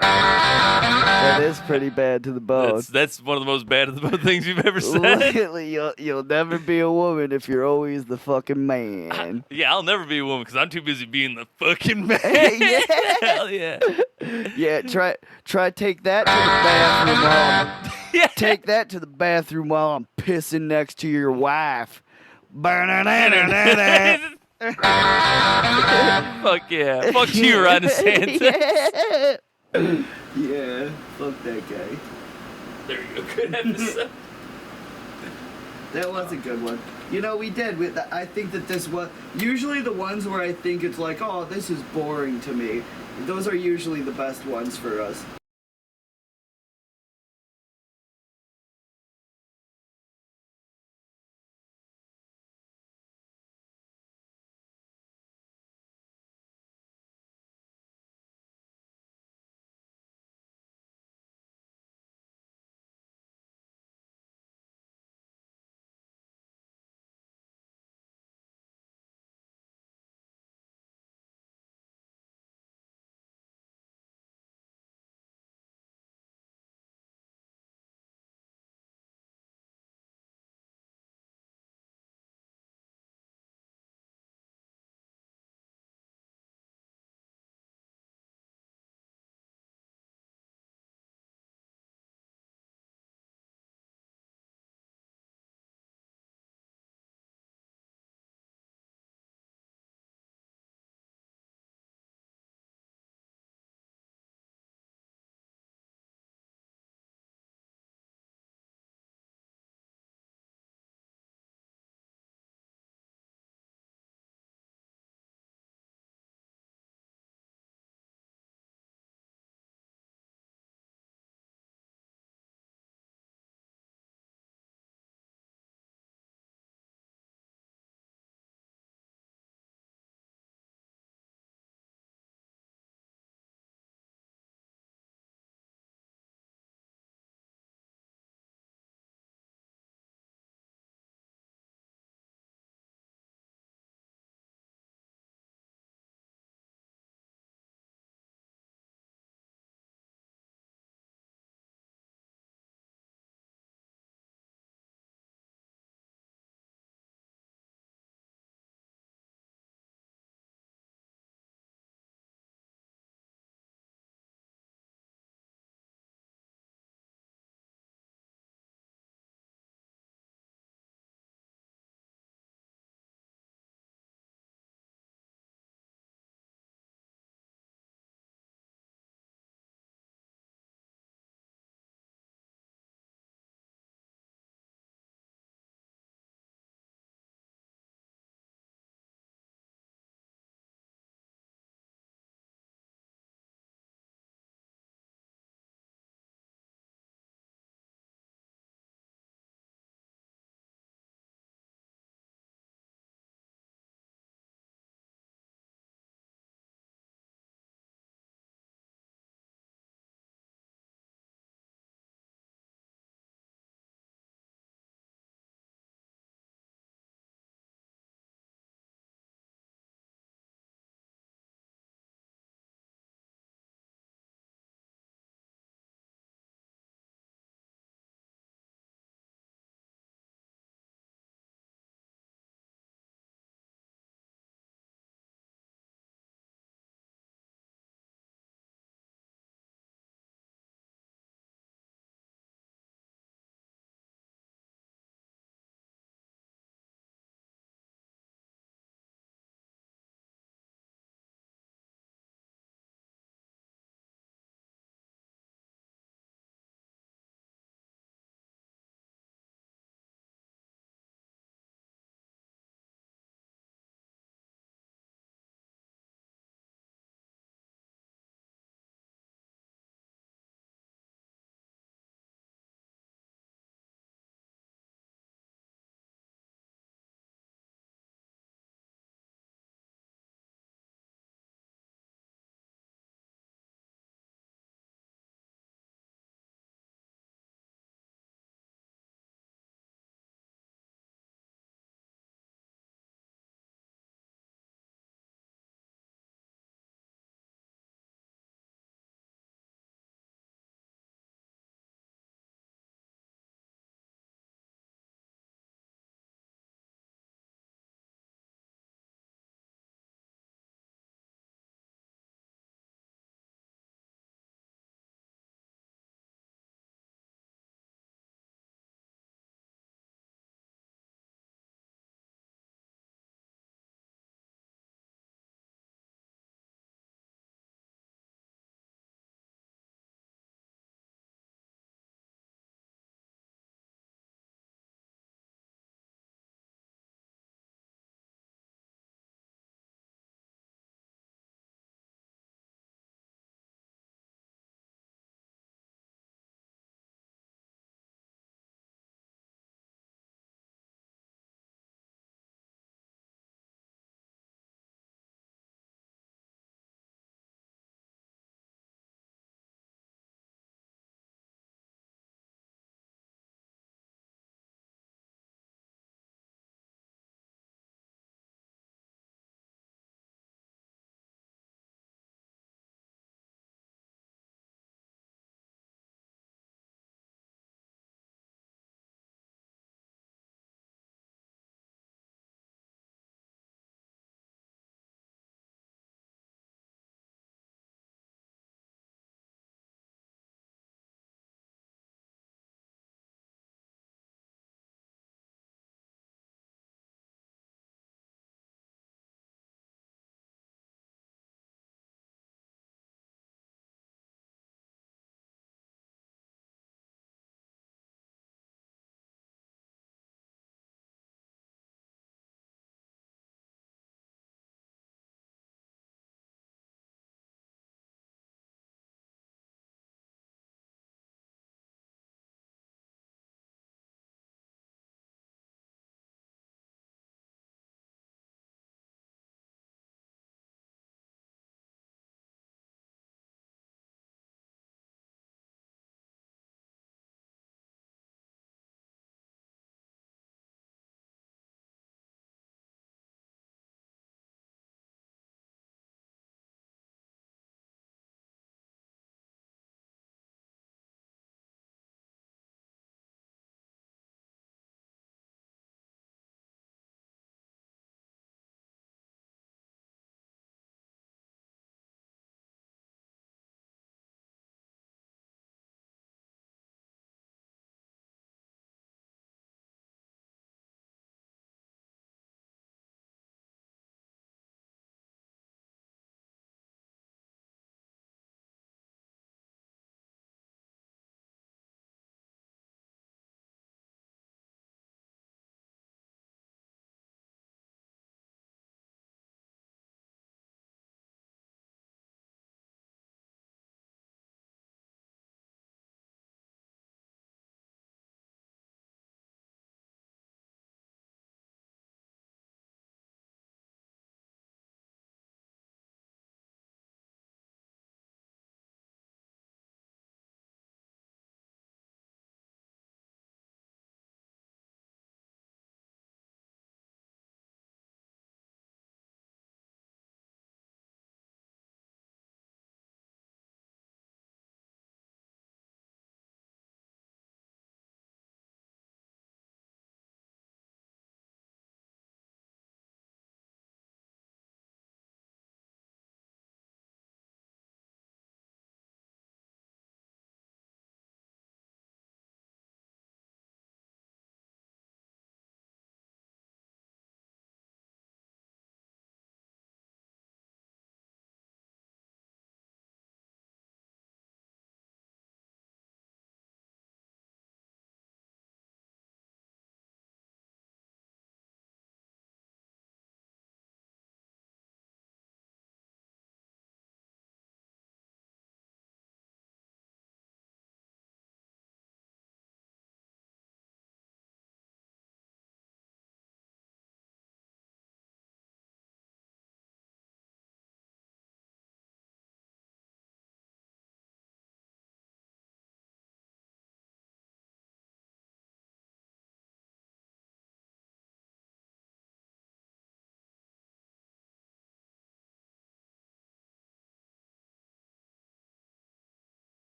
That is pretty bad to the bone. That's one of the most bad of the things you've ever said. Literally, you'll never be a woman if you're always the fucking man. Yeah, I'll never be a woman because I'm too busy being the fucking man. Yeah. Hell yeah. Yeah, try take that to the bathroom while Yeah. take that to the bathroom while I'm pissing next to your wife. Fuck yeah. Fuck you, Ron DeSantis. Yeah. Yeah, fuck that guy. There you go. Good episode. That was a good one. You know, we did. I think that this was usually the ones where I think it's like, oh, this is boring to me. Those are usually the best ones for us.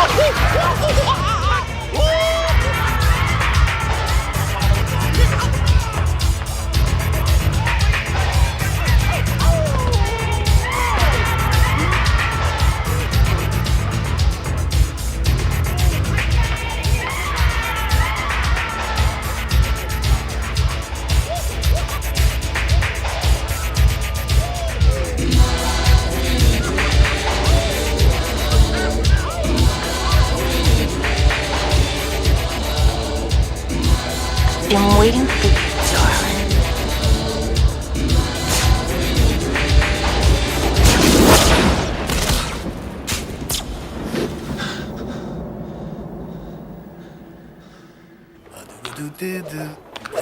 Woo!